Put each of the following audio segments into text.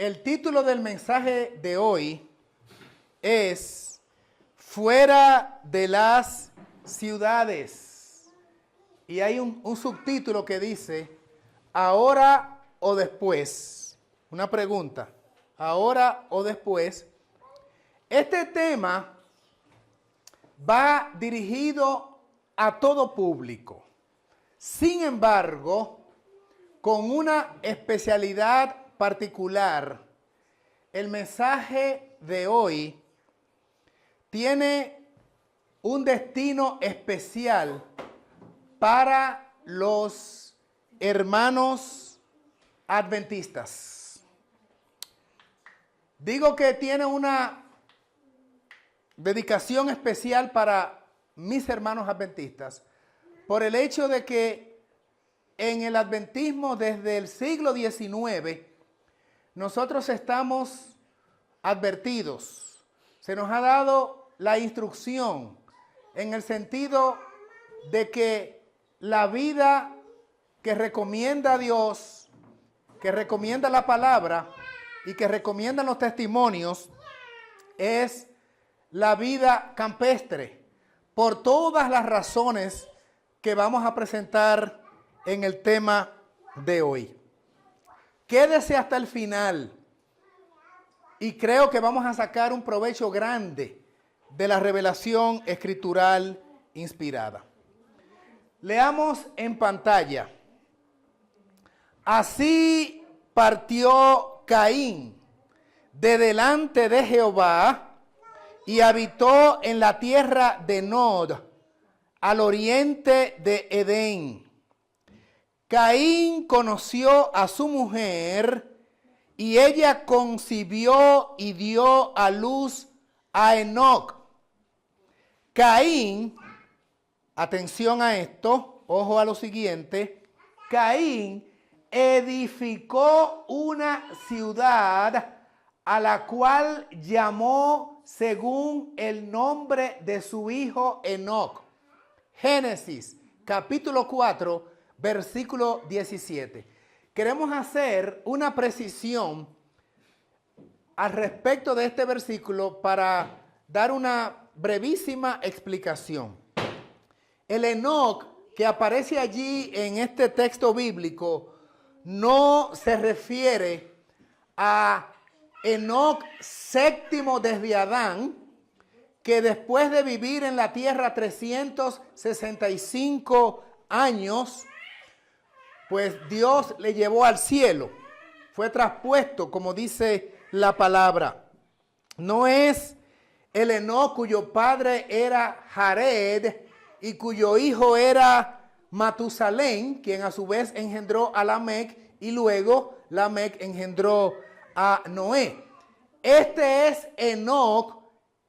El título del mensaje de hoy es Fuera de las ciudades. Y hay un subtítulo que dice, ahora o después. Una pregunta, ahora o después. Este tema va dirigido a todo público. Sin embargo, con una especialidad particular, el mensaje de hoy tiene un destino especial para los hermanos adventistas. Digo que tiene una dedicación especial para mis hermanos adventistas por el hecho de que en el adventismo desde el siglo XIX nosotros estamos advertidos. Se nos ha dado la instrucción en el sentido de que la vida que recomienda Dios, que recomienda la palabra y que recomiendan los testimonios es la vida campestre, por todas las razones que vamos a presentar en el tema de hoy. Quédese hasta el final y creo que vamos a sacar un provecho grande de la revelación escritural inspirada. Leamos en pantalla. Así partió Caín de delante de Jehová y habitó en la tierra de Nod, al oriente de Edén. Caín conoció a su mujer y ella concibió y dio a luz a Enoc. Caín, atención a esto, ojo a lo siguiente, Caín edificó una ciudad a la cual llamó según el nombre de su hijo Enoc. Génesis, capítulo 4, versículo 17. Queremos hacer una precisión al respecto de este versículo para dar una brevísima explicación. El Enoc que aparece allí en este texto bíblico no se refiere a Enoc séptimo desde Adán, que después de vivir en la tierra 365 años, pues Dios le llevó al cielo. Fue traspuesto, como dice la palabra. No es el Enoc cuyo padre era Jared y cuyo hijo era Matusalén, quien a su vez engendró a Lamec y luego Lamec engendró a Noé. Este es Enoc,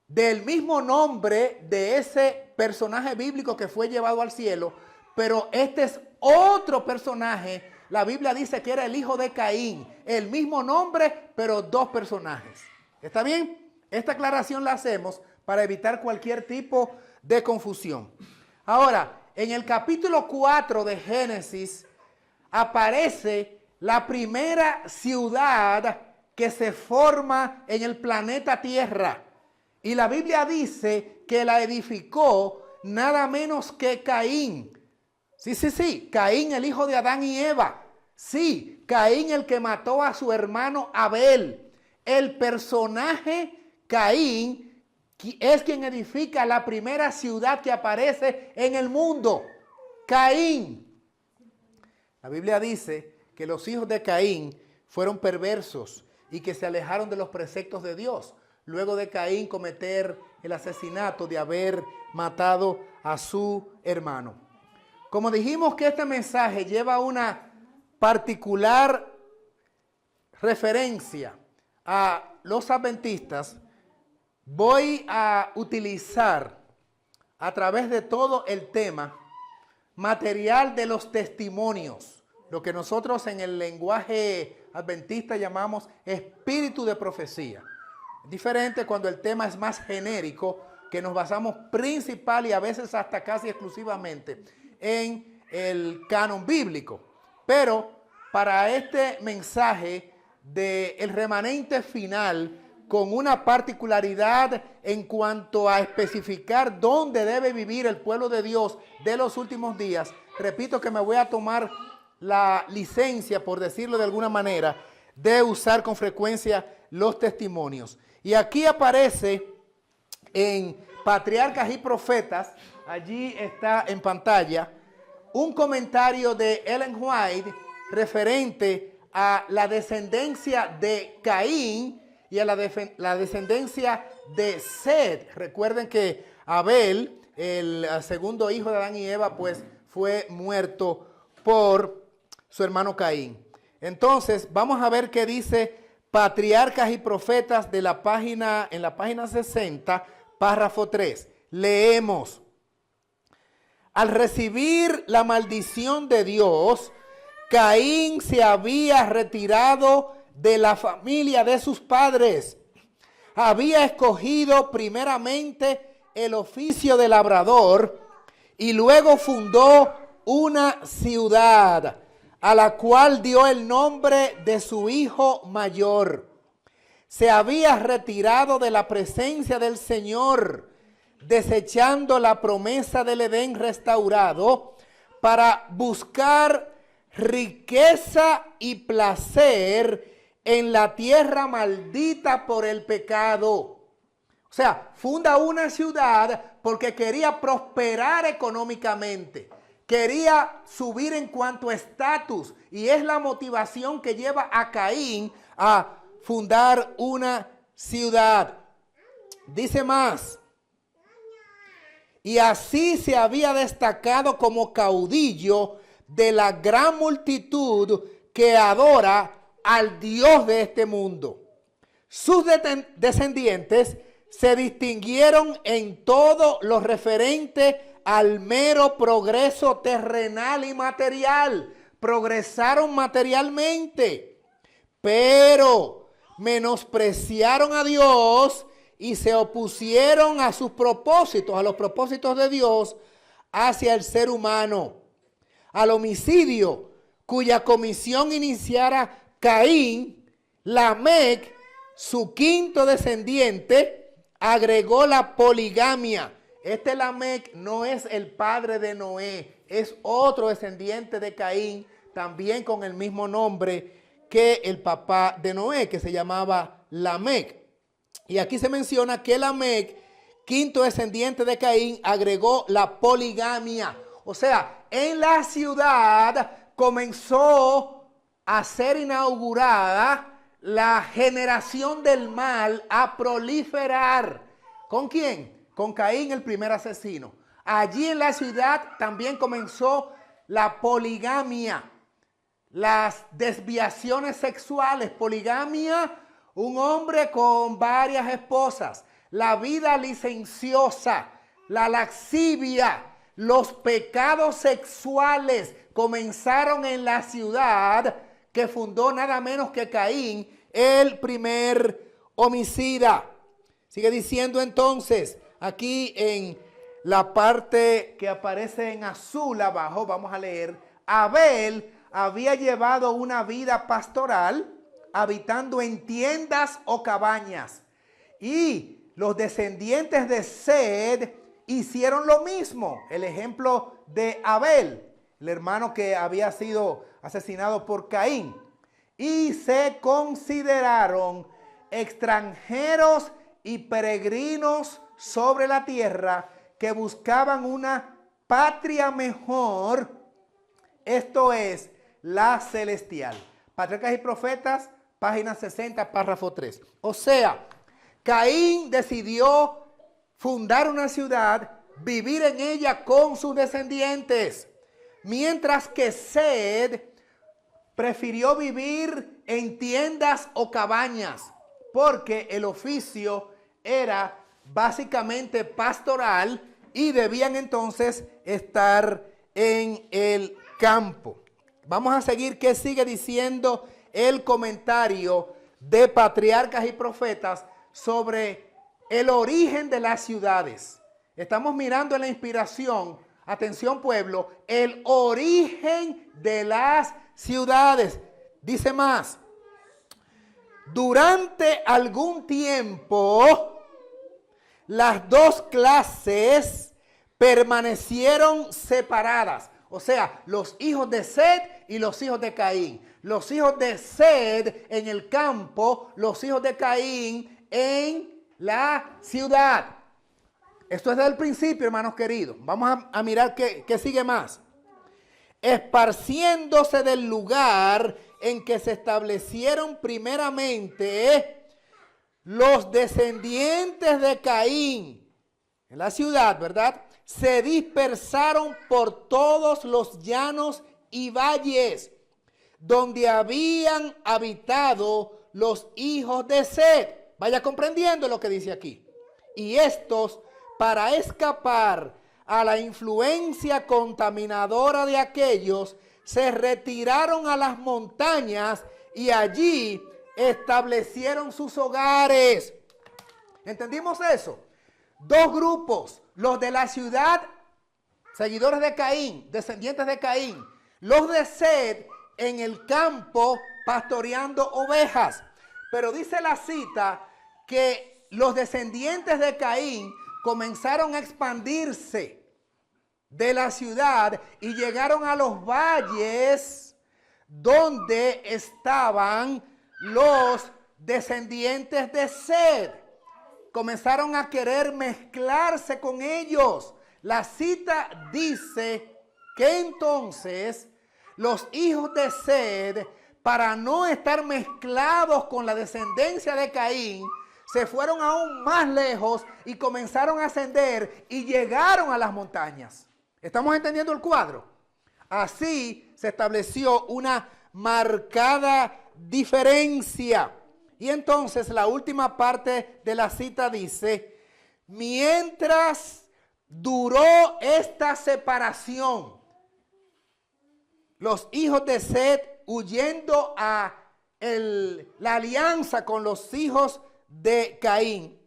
del mismo nombre de ese personaje bíblico que fue llevado al cielo, pero este es otro personaje. La Biblia dice que era el hijo de Caín, el mismo nombre, pero dos personajes. ¿Está bien? Esta aclaración la hacemos para evitar cualquier tipo de confusión. Ahora, en el capítulo 4 de Génesis aparece la primera ciudad que se forma en el planeta Tierra. Y la Biblia dice que la edificó nada menos que Caín. Sí, Caín, el hijo de Adán y Eva. Sí, Caín, el que mató a su hermano Abel. El personaje Caín es quien edifica la primera ciudad que aparece en el mundo. Caín. La Biblia dice que los hijos de Caín fueron perversos y que se alejaron de los preceptos de Dios, luego de Caín cometer el asesinato de haber matado a su hermano. Como dijimos que este mensaje lleva una particular referencia a los adventistas, voy a utilizar a través de todo el tema material de los testimonios, lo que nosotros en el lenguaje adventista llamamos espíritu de profecía. Es diferente cuando el tema es más genérico, que nos basamos principal y a veces hasta casi exclusivamente en el canon bíblico. Pero para este mensaje del remanente final con una particularidad en cuanto a especificar dónde debe vivir el pueblo de Dios de los últimos días. Repito que me voy a tomar la licencia, por decirlo de alguna manera, de usar con frecuencia los testimonios. Y aquí aparece en Patriarcas y Profetas, allí está en pantalla, un comentario de Ellen White referente a la descendencia de Caín y a la descendencia de Set. Recuerden que Abel, el segundo hijo de Adán y Eva, pues fue muerto por su hermano Caín. Entonces, vamos a ver qué dice Patriarcas y Profetas en la página 60, párrafo 3. Leemos. Al recibir la maldición de Dios, Caín se había retirado de la familia de sus padres. Había escogido primeramente el oficio de labrador y luego fundó una ciudad a la cual dio el nombre de su hijo mayor. Se había retirado de la presencia del Señor, desechando la promesa del Edén restaurado para buscar riqueza y placer en la tierra maldita por el pecado. O sea, funda una ciudad porque quería prosperar económicamente, quería subir en cuanto a estatus, y es la motivación que lleva a Caín a fundar una ciudad. Dice más. Y así se había destacado como caudillo de la gran multitud que adora al Dios de este mundo. Sus descendientes se distinguieron en todo lo referente al mero progreso terrenal y material. Progresaron materialmente, pero menospreciaron a Dios y se opusieron a sus propósitos, a los propósitos de Dios hacia el ser humano. Al homicidio, cuya comisión iniciara Caín, Lamec, su quinto descendiente, agregó la poligamia. Este Lamec no es el padre de Noé, es otro descendiente de Caín, también con el mismo nombre que el papá de Noé, que se llamaba Lamec. Y aquí se menciona que Lamec, quinto descendiente de Caín, agregó la poligamia. O sea, en la ciudad comenzó a ser inaugurada la generación del mal a proliferar. ¿Con quién? Con Caín, el primer asesino. Allí en la ciudad también comenzó la poligamia, las desviaciones sexuales. Poligamia, un hombre con varias esposas, la vida licenciosa, la lascivia, los pecados sexuales comenzaron en la ciudad que fundó nada menos que Caín, el primer homicida. Sigue diciendo entonces, aquí en la parte que aparece en azul abajo, vamos a leer, Abel había llevado una vida pastoral, habitando en tiendas o cabañas. Y los descendientes de Sed hicieron lo mismo. El ejemplo de Abel, el hermano que había sido asesinado por Caín. Y se consideraron extranjeros y peregrinos sobre la tierra que buscaban una patria mejor, esto es, la celestial. Patriarcas y Profetas, página 60, párrafo 3. O sea, Caín decidió fundar una ciudad, vivir en ella con sus descendientes, mientras que Sed prefirió vivir en tiendas o cabañas, porque el oficio era básicamente pastoral y debían entonces estar en el campo. Vamos a seguir qué sigue diciendo el comentario de Patriarcas y Profetas sobre el origen de las ciudades. Estamos mirando en la inspiración, atención pueblo, el origen de las ciudades. Dice más, Durante algún tiempo, las dos clases permanecieron separadas. O sea, los hijos de Set y los hijos de Caín. Los hijos de Set en el campo, los hijos de Caín en la ciudad. Esto es desde el principio, hermanos queridos. Vamos a mirar qué sigue más. Esparciéndose del lugar en que se establecieron primeramente los descendientes de Caín en la ciudad, ¿verdad? Se dispersaron por todos los llanos y valles donde habían habitado los hijos de Set. Vaya comprendiendo lo que dice aquí. Y estos, para escapar a la influencia contaminadora de aquellos, se retiraron a las montañas y allí establecieron sus hogares. ¿Entendimos eso? Dos grupos, los de la ciudad, seguidores de Caín, descendientes de Caín, los de Set en el campo pastoreando ovejas. Pero dice la cita que los descendientes de Caín comenzaron a expandirse de la ciudad y llegaron a los valles donde estaban los descendientes de Set. Comenzaron a querer mezclarse con ellos. La cita dice que entonces los hijos de Set, para no estar mezclados con la descendencia de Caín, se fueron aún más lejos y comenzaron a ascender y llegaron a las montañas. ¿Estamos entendiendo el cuadro? Así se estableció una marcada diferencia. Y entonces la última parte de la cita dice, mientras duró esta separación, los hijos de Set huyendo a la alianza con los hijos de Caín,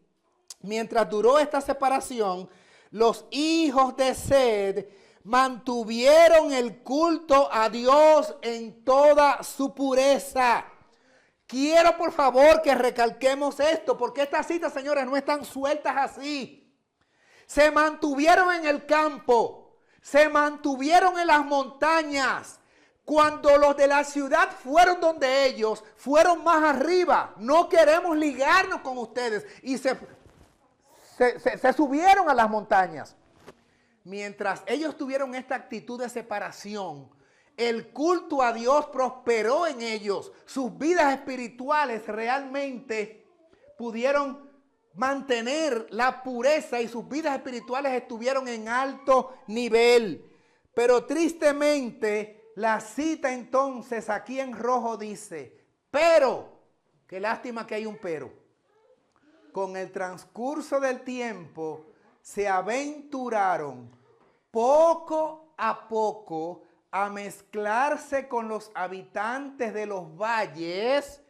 mientras duró esta separación, los hijos de Set mantuvieron el culto a Dios en toda su pureza. Quiero por favor que recalquemos esto, porque estas citas, señores, no están sueltas así. Se mantuvieron en el campo, se mantuvieron en las montañas. Cuando los de la ciudad fueron donde ellos, fueron más arriba. No queremos ligarnos con ustedes. Y se subieron a las montañas. Mientras ellos tuvieron esta actitud de separación, el culto a Dios prosperó en ellos. Sus vidas espirituales realmente pudieron mantener la pureza y sus vidas espirituales estuvieron en alto nivel. Pero tristemente, la cita entonces aquí en rojo dice, pero, qué lástima que hay un pero. Con el transcurso del tiempo se aventuraron poco a poco a mezclarse con los habitantes de los valles,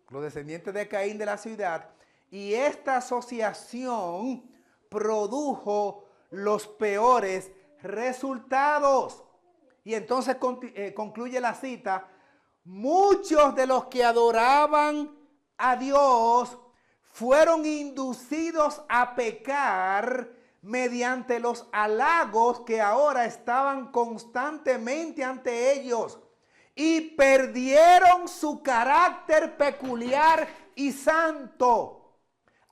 los descendientes de Caín de la ciudad, y esta asociación produjo los peores resultados. Y entonces concluye la cita, muchos de los que adoraban a Dios fueron inducidos a pecar mediante los halagos que ahora estaban constantemente ante ellos y perdieron su carácter peculiar y santo.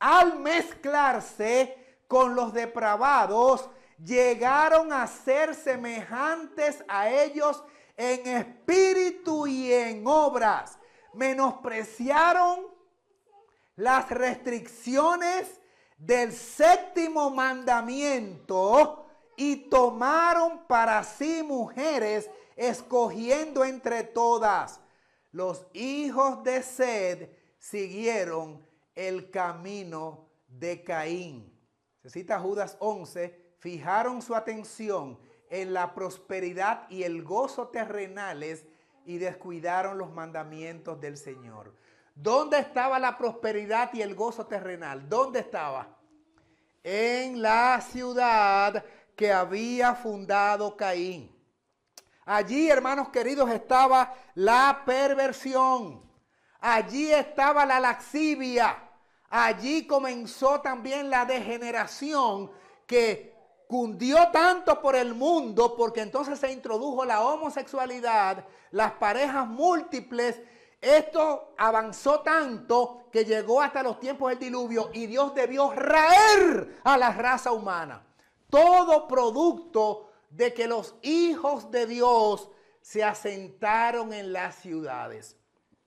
Al mezclarse con los depravados, llegaron a ser semejantes a ellos en espíritu y en obras. Menospreciaron las restricciones del séptimo mandamiento y tomaron para sí mujeres, escogiendo entre todas. Los hijos de Set siguieron el camino de Caín. Se cita Judas 11. Fijaron su atención en la prosperidad y el gozo terrenales y descuidaron los mandamientos del Señor. ¿Dónde estaba la prosperidad y el gozo terrenal? ¿Dónde estaba? En la ciudad que había fundado Caín. Allí, hermanos queridos, estaba la perversión. allí estaba la laxivia, allí comenzó también la degeneración que cundió tanto por el mundo, porque entonces se introdujo la homosexualidad, las parejas múltiples. Esto avanzó tanto que llegó hasta los tiempos del diluvio y Dios debió raer a la raza humana. Todo producto de que los hijos de Dios se asentaron en las ciudades.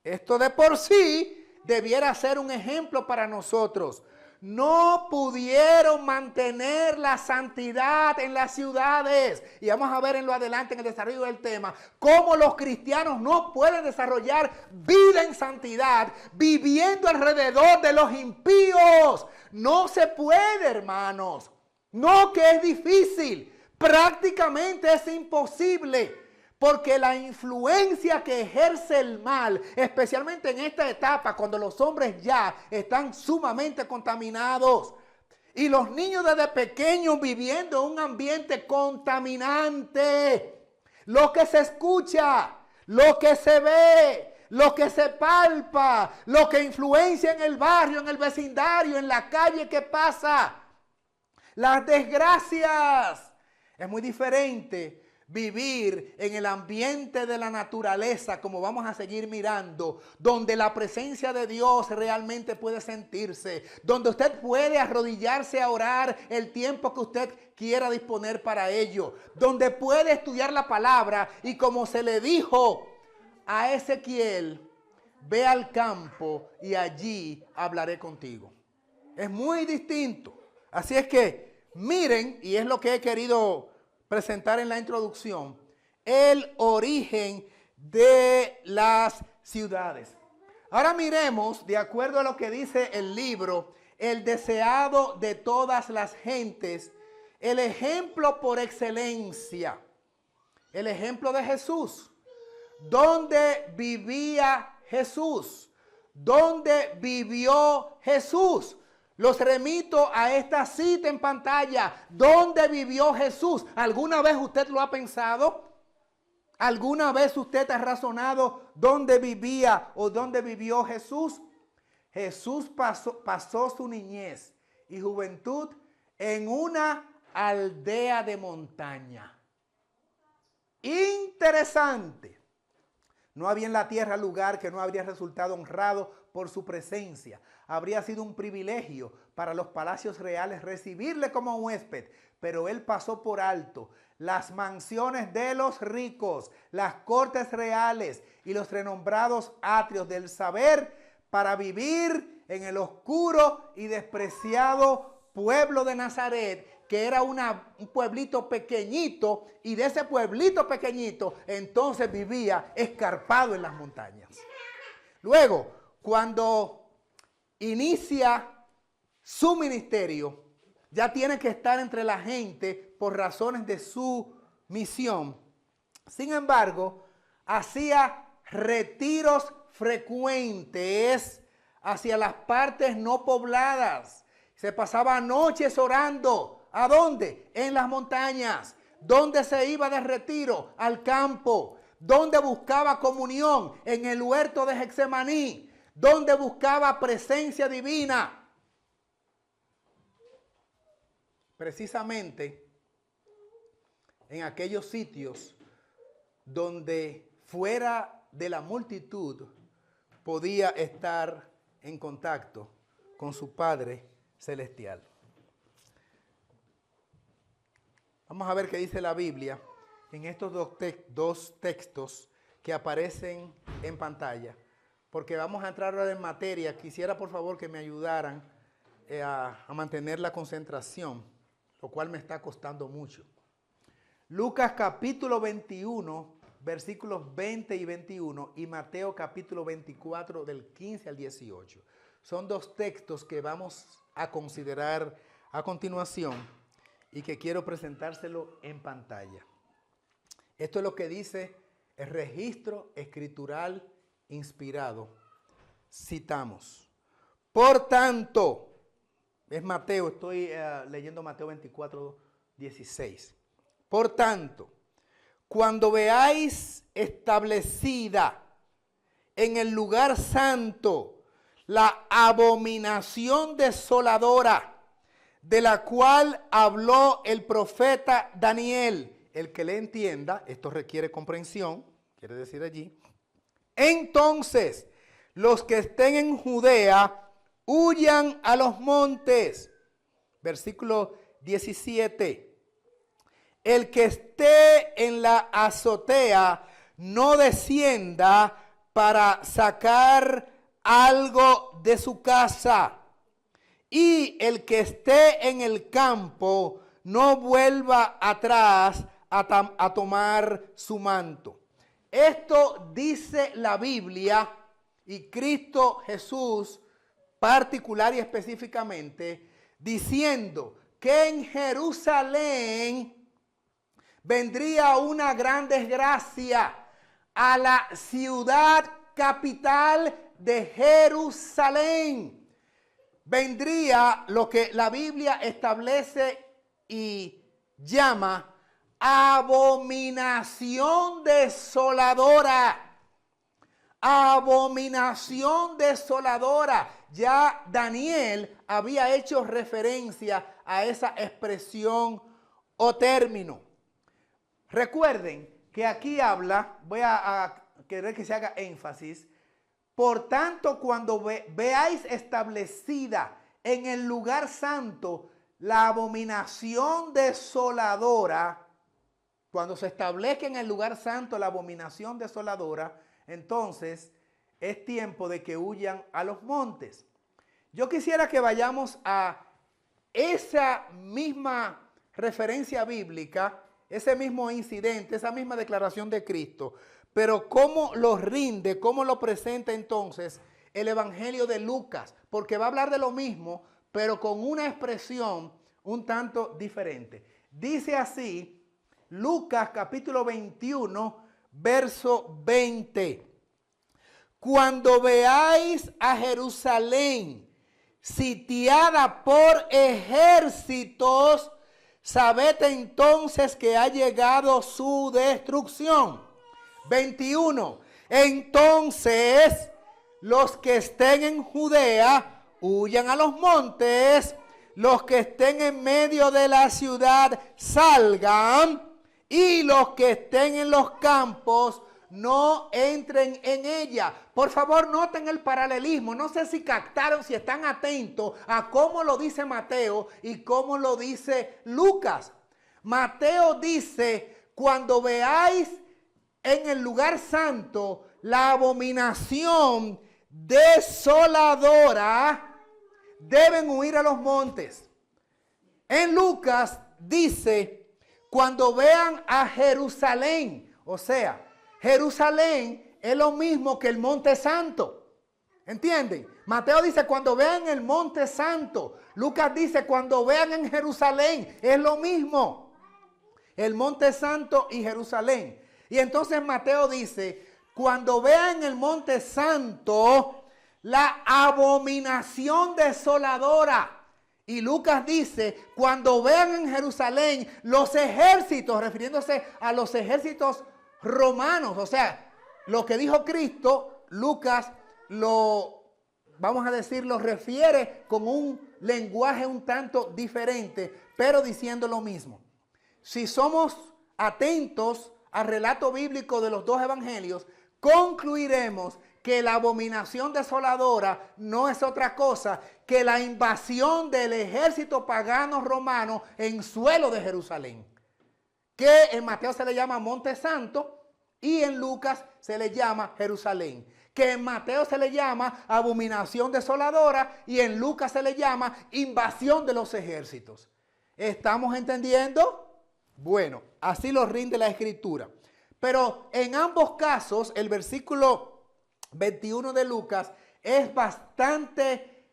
Esto de por sí debiera ser un ejemplo para nosotros. No pudieron mantener la santidad en las ciudades. Y vamos a ver en lo adelante, en el desarrollo del tema, cómo los cristianos no pueden desarrollar vida en santidad viviendo alrededor de los impíos. No se puede, hermanos. No, que es difícil. Prácticamente es imposible. Porque la influencia que ejerce el mal, especialmente en esta etapa, cuando los hombres ya están sumamente contaminados, y los niños desde pequeños viviendo en un ambiente contaminante, lo que se escucha, lo que se ve, lo que se palpa, lo que influencia en el barrio, en el vecindario, en la calle que pasa, las desgracias. Es muy diferente vivir en el ambiente de la naturaleza, como vamos a seguir mirando, donde la presencia de Dios realmente puede sentirse, donde usted puede arrodillarse a orar el tiempo que usted quiera disponer para ello, donde puede estudiar la palabra y como se le dijo a Ezequiel, ve al campo y allí hablaré contigo. Es muy distinto. Así es que miren, y es lo que he querido presentar en la introducción, el origen de las ciudades. Ahora miremos, de acuerdo a lo que dice el libro, el deseado de todas las gentes, el ejemplo por excelencia, el ejemplo de Jesús. ¿Dónde vivía Jesús? ¿Dónde vivió Jesús? Los remito a esta cita en pantalla. ¿Dónde vivió Jesús? ¿Alguna vez usted lo ha pensado? ¿Alguna vez usted ha razonado dónde vivía o dónde vivió Jesús? Jesús pasó su niñez y juventud en una aldea de montaña. Interesante. No había en la tierra lugar que no habría resultado honrado por su presencia. Habría sido un privilegio para los palacios reales recibirle como huésped, pero él pasó por alto las mansiones de los ricos, las cortes reales y los renombrados atrios del saber para vivir en el oscuro y despreciado pueblo de Nazaret, que era un pueblito pequeñito, y de ese pueblito pequeñito entonces vivía escarpado en las montañas. Luego, cuando inicia su ministerio, ya tiene que estar entre la gente por razones de su misión. Sin embargo, hacía retiros frecuentes hacia las partes no pobladas. Se pasaba noches orando. ¿A dónde? En las montañas. ¿Dónde se iba de retiro? Al campo. ¿Dónde buscaba comunión? En el huerto de Getsemaní. ¿Dónde buscaba presencia divina? Precisamente en aquellos sitios donde fuera de la multitud podía estar en contacto con su Padre Celestial. Vamos a ver qué dice la Biblia en estos dos textos que aparecen en pantalla, porque vamos a entrar ahora en materia. Quisiera por favor que me ayudaran a mantener la concentración, lo cual me está costando mucho. Lucas capítulo 21, versículos 20 y 21, y Mateo capítulo 24 del 15 al 18. Son dos textos que vamos a considerar a continuación y que quiero presentárselo en pantalla. Esto es lo que dice el registro escritural inspirado. Citamos: por tanto, es Mateo, estoy leyendo Mateo 24, 16. Por tanto, cuando veáis establecida en el lugar santo la abominación desoladora, de la cual habló el profeta Daniel. El que le entienda, esto requiere comprensión, quiere decir allí. Entonces, los que estén en Judea, huyan a los montes. Versículo 17. El que esté en la azotea, no descienda para sacar algo de su casa. Y el que esté en el campo, no vuelva atrás a tomar su manto. Esto dice la Biblia, y Cristo Jesús particular y específicamente, diciendo que en Jerusalén vendría una gran desgracia a la ciudad capital de Jerusalén. Vendría lo que la Biblia establece y llama abominación desoladora. Abominación desoladora. Ya Daniel había hecho referencia a esa expresión o término. Recuerden que aquí habla, voy a querer que se haga énfasis. Por tanto, cuando veáis establecida en el lugar santo la abominación desoladora, cuando se establezca en el lugar santo la abominación desoladora, entonces es tiempo de que huyan a los montes. Yo quisiera que vayamos a esa misma referencia bíblica, ese mismo incidente, esa misma declaración de Cristo, pero cómo lo rinde, cómo lo presenta entonces el Evangelio de Lucas, porque va a hablar de lo mismo, pero con una expresión un tanto diferente. Dice así, Lucas capítulo 21, verso 20. Cuando veáis a Jerusalén sitiada por ejércitos, sabed entonces que ha llegado su destrucción. 21. Entonces los que estén en Judea huyan a los montes, los que estén en medio de la ciudad salgan, y los que estén en los campos no entren en ella. Por favor, noten el paralelismo. No sé si captaron, si están atentos a cómo lo dice Mateo y cómo lo dice Lucas. Mateo dice, cuando veáis en el lugar santo la abominación desoladora, deben huir a los montes. En Lucas dice, cuando vean a Jerusalén, o sea, Jerusalén es lo mismo que el Monte Santo. ¿Entienden? Mateo dice cuando vean el Monte Santo. Lucas dice cuando vean en Jerusalén. Es lo mismo. El Monte Santo y Jerusalén. Y entonces Mateo dice cuando vean el Monte Santo la abominación desoladora. Y Lucas dice, cuando vean en Jerusalén los ejércitos, refiriéndose a los ejércitos romanos. O sea, lo que dijo Cristo, Lucas vamos a decir, lo refiere con un lenguaje un tanto diferente, pero diciendo lo mismo. Si somos atentos al relato bíblico de los dos evangelios, concluiremos que la abominación desoladora no es otra cosa que la invasión del ejército pagano romano en suelo de Jerusalén, que en Mateo se le llama Monte Santo y en Lucas se le llama Jerusalén, que en Mateo se le llama abominación desoladora y en Lucas se le llama invasión de los ejércitos. ¿Estamos entendiendo? Bueno, así lo rinde la Escritura. Pero en ambos casos, el versículo 21 de Lucas es bastante,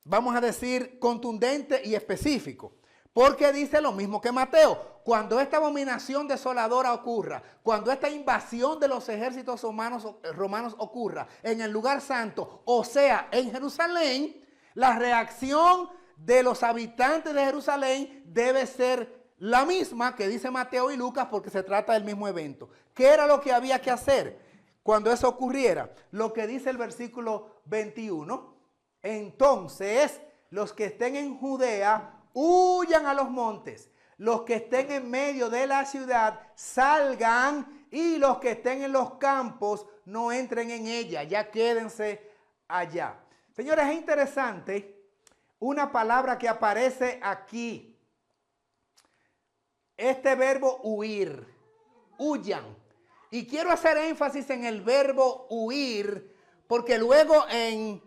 vamos a decir, contundente y específico. Porque dice lo mismo que Mateo. Cuando esta abominación desoladora ocurra, cuando esta invasión de los ejércitos romanos ocurra en el lugar santo, o sea, en Jerusalén, la reacción de los habitantes de Jerusalén debe ser la misma que dice Mateo y Lucas porque se trata del mismo evento. ¿Qué era lo que había que hacer? cuando eso ocurriera. Lo que dice el versículo 21, entonces los que estén en Judea huyan a los montes, los que estén en medio de la ciudad salgan y los que estén en los campos no entren en ella, ya quédense allá. Señores, es interesante una palabra que aparece aquí. Este verbo huir, huyan. Y quiero hacer énfasis en el verbo huir, porque luego en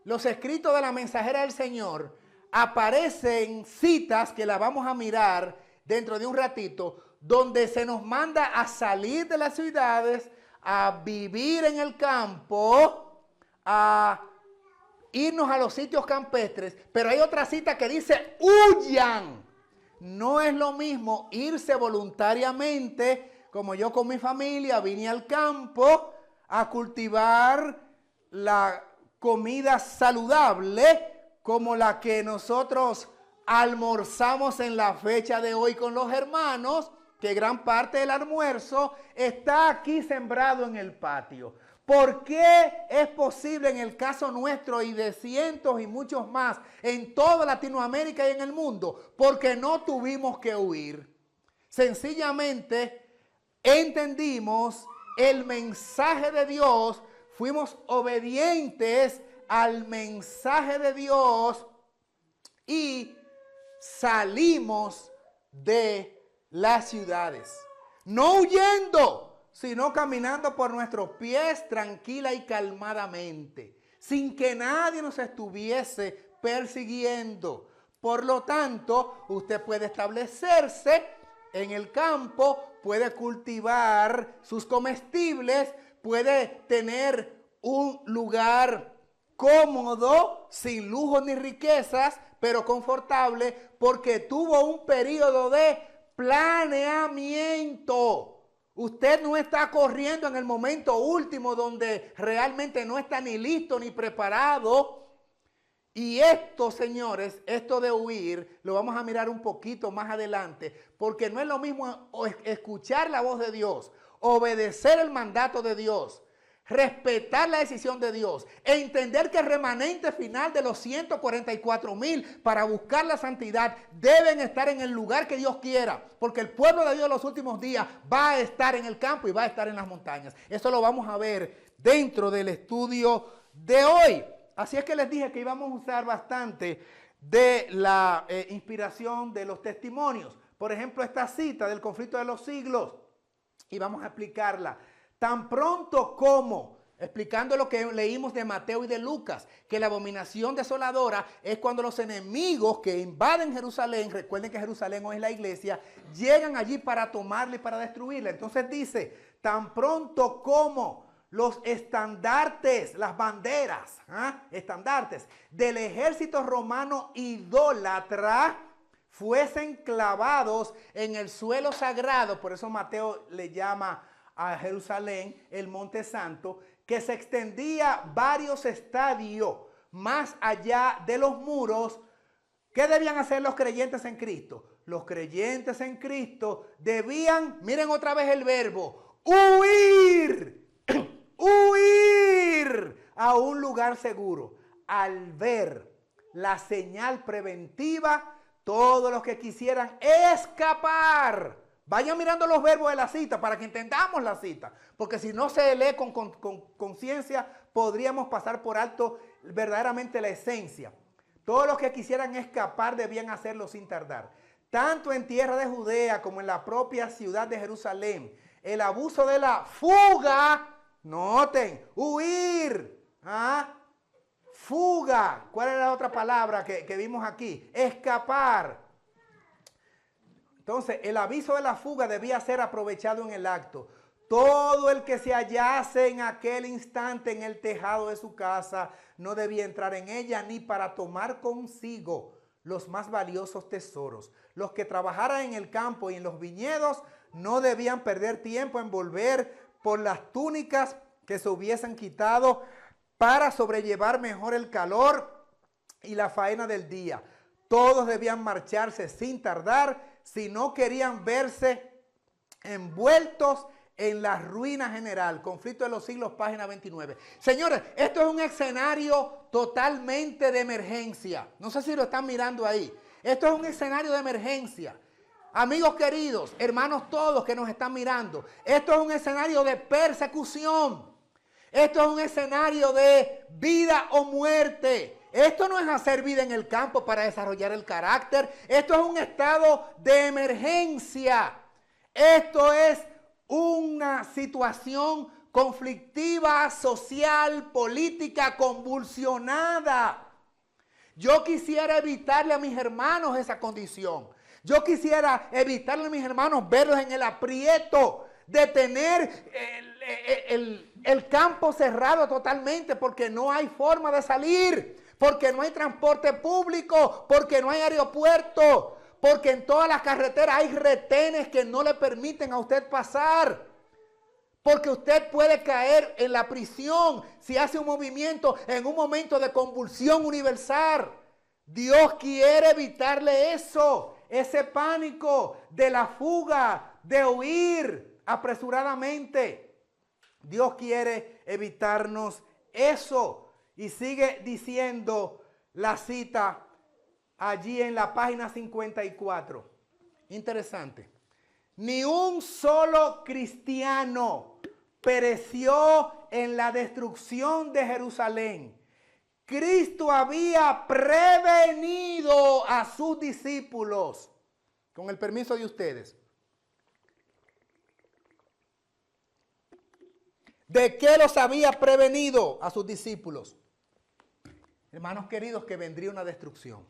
los escritos de la mensajera del Señor aparecen citas que las vamos a mirar dentro de un ratito, donde se nos manda a salir de las ciudades, a vivir en el campo, a irnos a los sitios campestres, pero hay otra cita que dice huyan. No es lo mismo irse voluntariamente, como yo con mi familia vine al campo a cultivar la comida saludable como la que nosotros almorzamos en la fecha de hoy con los hermanos, que gran parte del almuerzo está aquí sembrado en el patio. ¿Por qué es posible en el caso nuestro y de cientos y muchos más en toda Latinoamérica y en el mundo? Porque no tuvimos que huir. Sencillamente entendimos el mensaje de Dios, fuimos obedientes al mensaje de Dios y salimos de las ciudades. No huyendo, sino caminando por nuestros pies tranquila y calmadamente, sin que nadie nos estuviese persiguiendo. Por lo tanto, usted puede establecerse en el campo, puede cultivar sus comestibles, puede tener un lugar cómodo, sin lujos ni riquezas, pero confortable, porque tuvo un periodo de planeamiento. Usted no está corriendo en el momento último donde realmente no está ni listo ni preparado. Y esto, señores, esto de huir, lo vamos a mirar un poquito más adelante, porque no es lo mismo escuchar la voz de Dios, obedecer el mandato de Dios, respetar la decisión de Dios, entender que el remanente final de los 144,000 para buscar la santidad deben estar en el lugar que Dios quiera, porque el pueblo de Dios en los últimos días va a estar en el campo y va a estar en las montañas. Eso lo vamos a ver dentro del estudio de hoy. Así es que les dije que íbamos a usar bastante de la inspiración de los testimonios. Por ejemplo, esta cita del conflicto de los siglos, y vamos a explicarla. Tan pronto como, explicando lo que leímos de Mateo y de Lucas, que la abominación desoladora es cuando los enemigos que invaden Jerusalén, recuerden que Jerusalén hoy es la iglesia, llegan allí para tomarla y para destruirla. Entonces dice, tan pronto como los estandartes, las banderas, estandartes del ejército romano idólatra fuesen clavados en el suelo sagrado, por eso Mateo le llama a Jerusalén el Monte Santo, que se extendía varios estadios más allá de los muros. ¿Qué debían hacer los creyentes en Cristo? Los creyentes en Cristo debían, miren otra vez el verbo, huir. Huir a un lugar seguro. Al ver la señal preventiva, todos los que quisieran escapar, vayan mirando los verbos de la cita para que entendamos la cita, porque si no se lee con conciencia, podríamos pasar por alto verdaderamente la esencia. Todos los que quisieran escapar debían hacerlo sin tardar. Tanto en tierra de Judea como en la propia ciudad de Jerusalén, el abuso de la fuga. Noten, huir, fuga. ¿Cuál era la otra palabra que vimos aquí? Escapar. Entonces, el aviso de la fuga debía ser aprovechado en el acto. Todo el que se hallase en aquel instante en el tejado de su casa no debía entrar en ella ni para tomar consigo los más valiosos tesoros. Los que trabajaran en el campo y en los viñedos no debían perder tiempo en volver por las túnicas que se hubiesen quitado para sobrellevar mejor el calor y la faena del día. Todos debían marcharse sin tardar si no querían verse envueltos en la ruina general. Conflicto de los siglos, página 29. Señores, esto es un escenario totalmente de emergencia. No sé si lo están mirando ahí. Esto es un escenario de emergencia. Amigos queridos, hermanos todos que nos están mirando, esto es un escenario de persecución. Esto es un escenario de vida o muerte. Esto no es hacer vida en el campo para desarrollar el carácter. Esto es un estado de emergencia. Esto es una situación conflictiva, social, política, convulsionada. Yo quisiera evitarle a mis hermanos esa condición. Yo quisiera evitarle a mis hermanos verlos en el aprieto de tener el campo cerrado totalmente porque no hay forma de salir, porque no hay transporte público, porque no hay aeropuerto, porque en todas las carreteras hay retenes que no le permiten a usted pasar, porque usted puede caer en la prisión si hace un movimiento en un momento de convulsión universal. Dios quiere evitarle eso, ese pánico de la fuga, de huir apresuradamente. Dios quiere evitarnos eso. Y sigue diciendo la cita allí en la página 54. Interesante. Ni un solo cristiano pereció en la destrucción de Jerusalén. Cristo había prevenido a sus discípulos. Con el permiso de ustedes. ¿De qué los había prevenido a sus discípulos? Hermanos queridos, que vendría una destrucción.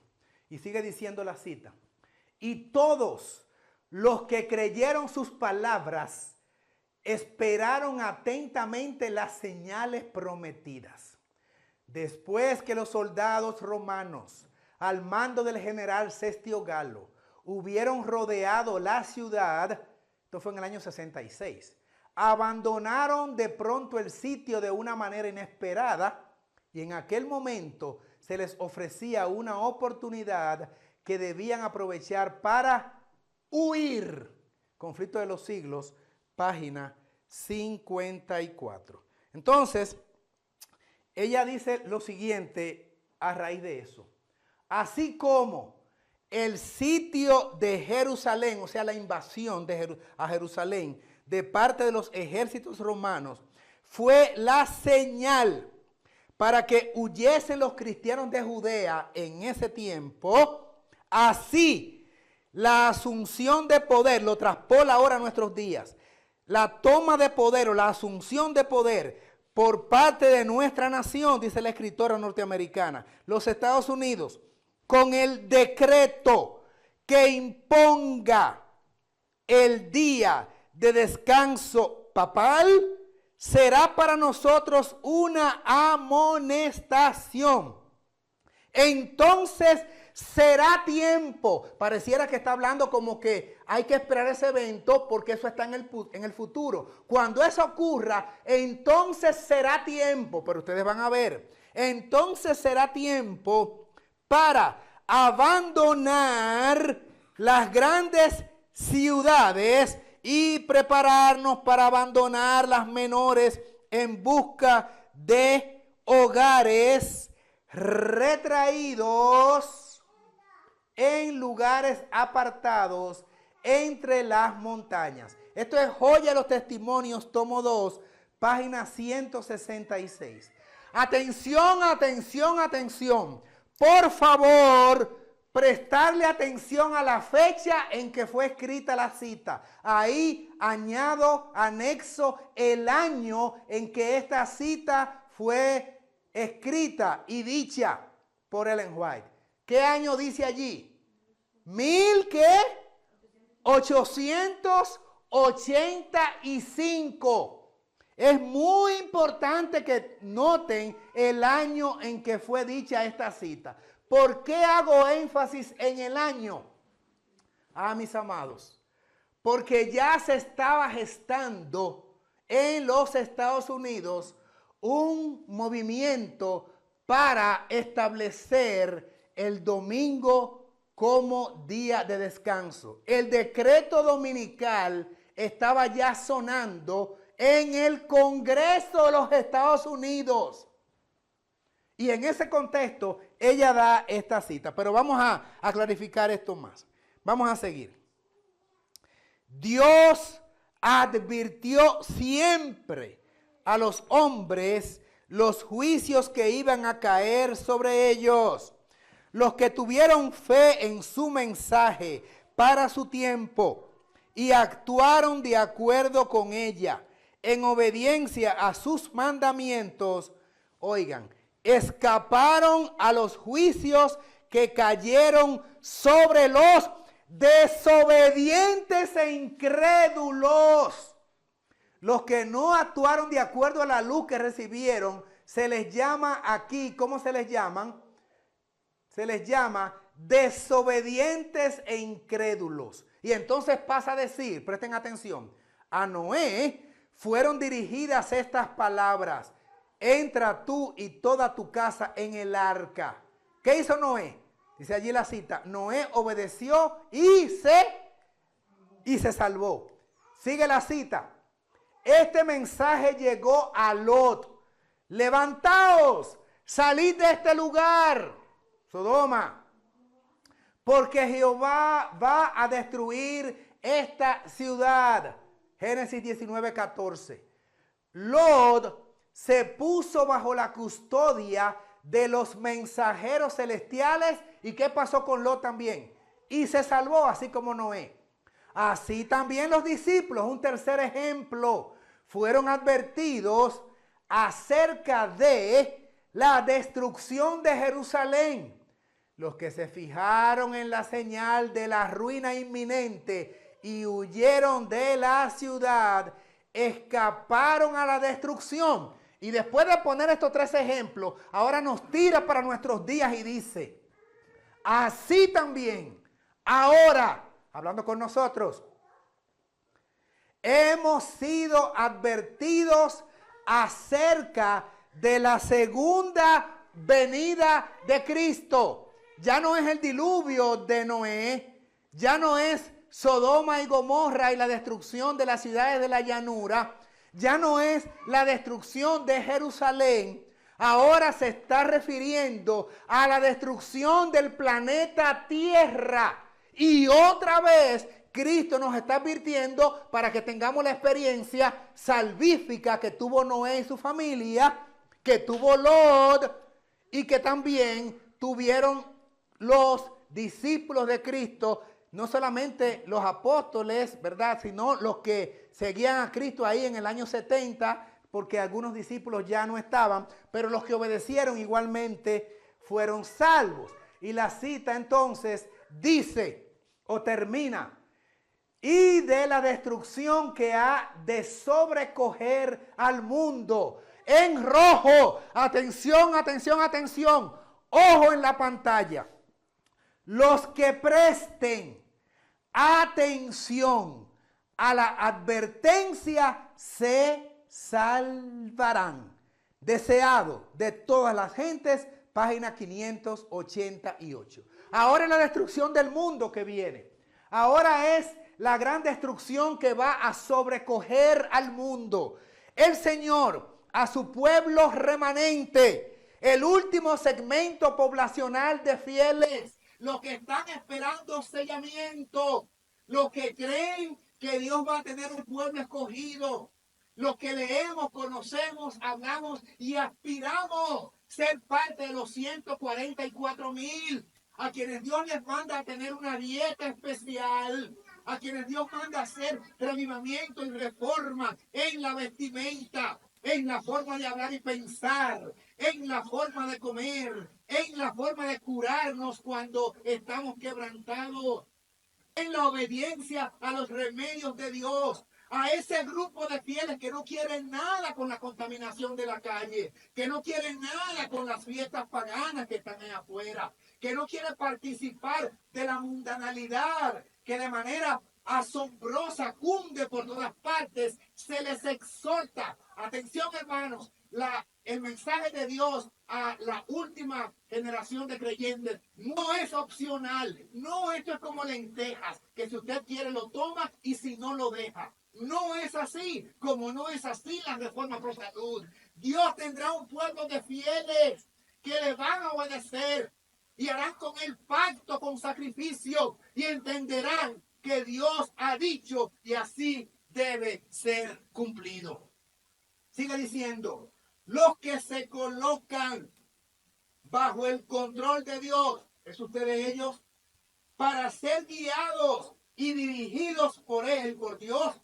Y sigue diciendo la cita. Y todos los que creyeron sus palabras esperaron atentamente las señales prometidas. Después que los soldados romanos, al mando del general Cestio Galo, hubieron rodeado la ciudad, esto fue en el año 66, abandonaron de pronto el sitio de una manera inesperada y en aquel momento se les ofrecía una oportunidad que debían aprovechar para huir. Conflicto de los siglos, página 54. Entonces, ella dice lo siguiente a raíz de eso. Así como el sitio de Jerusalén, o sea, la invasión a Jerusalén de parte de los ejércitos romanos, fue la señal para que huyesen los cristianos de Judea en ese tiempo, así la asunción de poder, lo traspola ahora a nuestros días, la toma de poder o la asunción de poder por parte de nuestra nación, dice la escritora norteamericana, los Estados Unidos, con el decreto que imponga el día de descanso papal, será para nosotros una amonestación. Entonces será tiempo. Pareciera que está hablando como que hay que esperar ese evento porque eso está en el futuro. Cuando eso ocurra, entonces será tiempo. Pero ustedes van a ver. Entonces será tiempo para abandonar las grandes ciudades y prepararnos para abandonar las menores en busca de hogares retraídos en lugares apartados entre las montañas. Esto es Joya de los Testimonios, tomo 2, página 166. Atención, atención, atención. Por favor, prestarle atención a la fecha en que fue escrita la cita. Ahí anexo el año en que esta cita fue escrita y dicha por Ellen White. ¿Qué año dice allí? 1885. Es muy importante que noten el año en que fue dicha esta cita. ¿Por qué hago énfasis en el año? Mis amados, porque ya se estaba gestando en los Estados Unidos un movimiento para establecer el domingo como día de descanso. El decreto dominical estaba ya sonando en el Congreso de los Estados Unidos. Y en ese contexto, ella da esta cita. Pero vamos a clarificar esto más. Vamos a seguir. Dios advirtió siempre a los hombres los juicios que iban a caer sobre ellos. Los que tuvieron fe en su mensaje para su tiempo y actuaron de acuerdo con ella, en obediencia a sus mandamientos, oigan, escaparon a los juicios que cayeron sobre los desobedientes e incrédulos. Los que no actuaron de acuerdo a la luz que recibieron, se les llama aquí, ¿cómo se les llaman? Se les llama desobedientes e incrédulos. Y entonces pasa a decir, presten atención, a Noé fueron dirigidas estas palabras: entra tú y toda tu casa en el arca. ¿Qué hizo Noé? Dice allí la cita, Noé obedeció y se salvó. Sigue la cita. Este mensaje llegó a Lot. Levantaos, salid de este lugar, Sodoma, porque Jehová va a destruir esta ciudad. Génesis 19:14. Lot se puso bajo la custodia de los mensajeros celestiales. ¿Y qué pasó con Lot también? Y se salvó, así como Noé. Así también los discípulos, un tercer ejemplo, fueron advertidos acerca de la destrucción de Jerusalén. Los que se fijaron en la señal de la ruina inminente y huyeron de la ciudad, escaparon a la destrucción. Y después de poner estos tres ejemplos, ahora nos tira para nuestros días y dice, así también, ahora, hablando con nosotros, hemos sido advertidos acerca de la segunda venida de Cristo. Ya no es el diluvio de Noé, ya no es Sodoma y Gomorra y la destrucción de las ciudades de la llanura, ya no es la destrucción de Jerusalén. Ahora se está refiriendo a la destrucción del planeta Tierra. Y otra vez Cristo nos está advirtiendo para que tengamos la experiencia salvífica que tuvo Noé y su familia, que tuvo Lot y que también tuvieron los discípulos de Cristo, no solamente los apóstoles, ¿verdad?, sino los que seguían a Cristo ahí en el año 70, porque algunos discípulos ya no estaban, pero los que obedecieron igualmente fueron salvos. Y la cita entonces dice o termina, y de la destrucción que ha de sobrecoger al mundo. En rojo, atención, atención, atención, ojo en la pantalla. Los que presten atención a la advertencia se salvarán. Deseado de todas las gentes, página 588. Ahora es la destrucción del mundo que viene. Ahora es la gran destrucción que va a sobrecoger al mundo. El Señor a su pueblo remanente, el último segmento poblacional de fieles, los que están esperando sellamiento, los que creen que Dios va a tener un pueblo escogido, los que leemos, conocemos, hablamos y aspiramos ser parte de los 144,000, a quienes Dios les manda a tener una dieta especial, a quienes Dios manda a hacer revivamiento y reforma en la vestimenta, en la forma de hablar y pensar, en la forma de comer, en la forma de curarnos cuando estamos quebrantados, en la obediencia a los remedios de Dios. A ese grupo de fieles que no quieren nada con la contaminación de la calle, que no quieren nada con las fiestas paganas que están allá afuera, que no quieren participar de la mundanalidad que de manera asombrosa cunde por todas partes, se les exhorta. Atención, hermanos, el mensaje de Dios a la última generación de creyentes no es opcional. No, esto es como lentejas, que si usted quiere lo toma y si no lo deja. No es así, como no es así la reforma pro salud. Dios tendrá un pueblo de fieles que le van a obedecer y harán con él pacto con sacrificio y entenderán que Dios ha dicho y así debe ser cumplido. Sigue diciendo, los que se colocan bajo el control de Dios, ¿es usted de ellos? Para ser guiados y dirigidos por él, por Dios,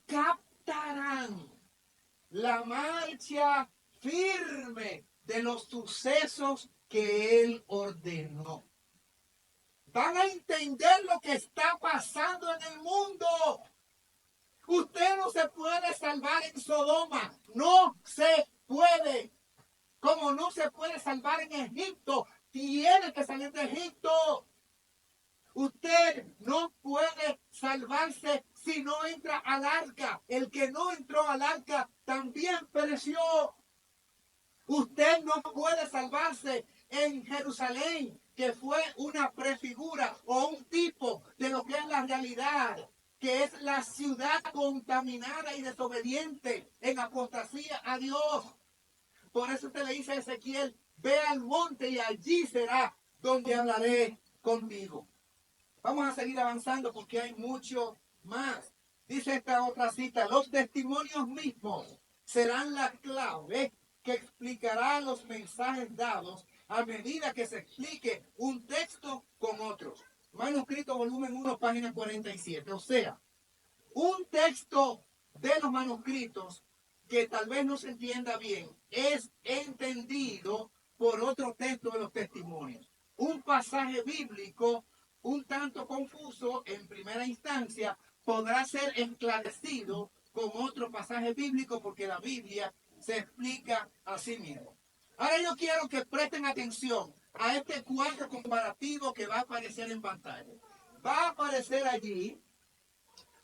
captarán la marcha firme de los sucesos que él ordenó. Van a entender lo que está pasando en el mundo. Usted no se puede salvar en Sodoma. No se puede. Como no se puede salvar en Egipto. Tiene que salir de Egipto. Usted no puede salvarse si no entra al arca. El que no entró al arca también pereció. Usted no puede salvarse en Jerusalén, que fue una prefigura o un tipo de lo que es la realidad, que es la ciudad contaminada y desobediente en apostasía a Dios. Por eso usted le dice a Ezequiel, ve al monte y allí será donde hablaré contigo. Vamos a seguir avanzando porque hay mucho más. Dice esta otra cita, los testimonios mismos serán la clave que explicará los mensajes dados a medida que se explique un texto con otros. Manuscrito volumen 1, página 47. O sea, un texto de los manuscritos que tal vez no se entienda bien es entendido por otro texto de los testimonios. Un pasaje bíblico un tanto confuso en primera instancia podrá ser esclarecido con otro pasaje bíblico porque la Biblia se explica a sí mismo. Ahora yo quiero que presten atención a este cuadro comparativo que va a aparecer en pantalla. Va a aparecer allí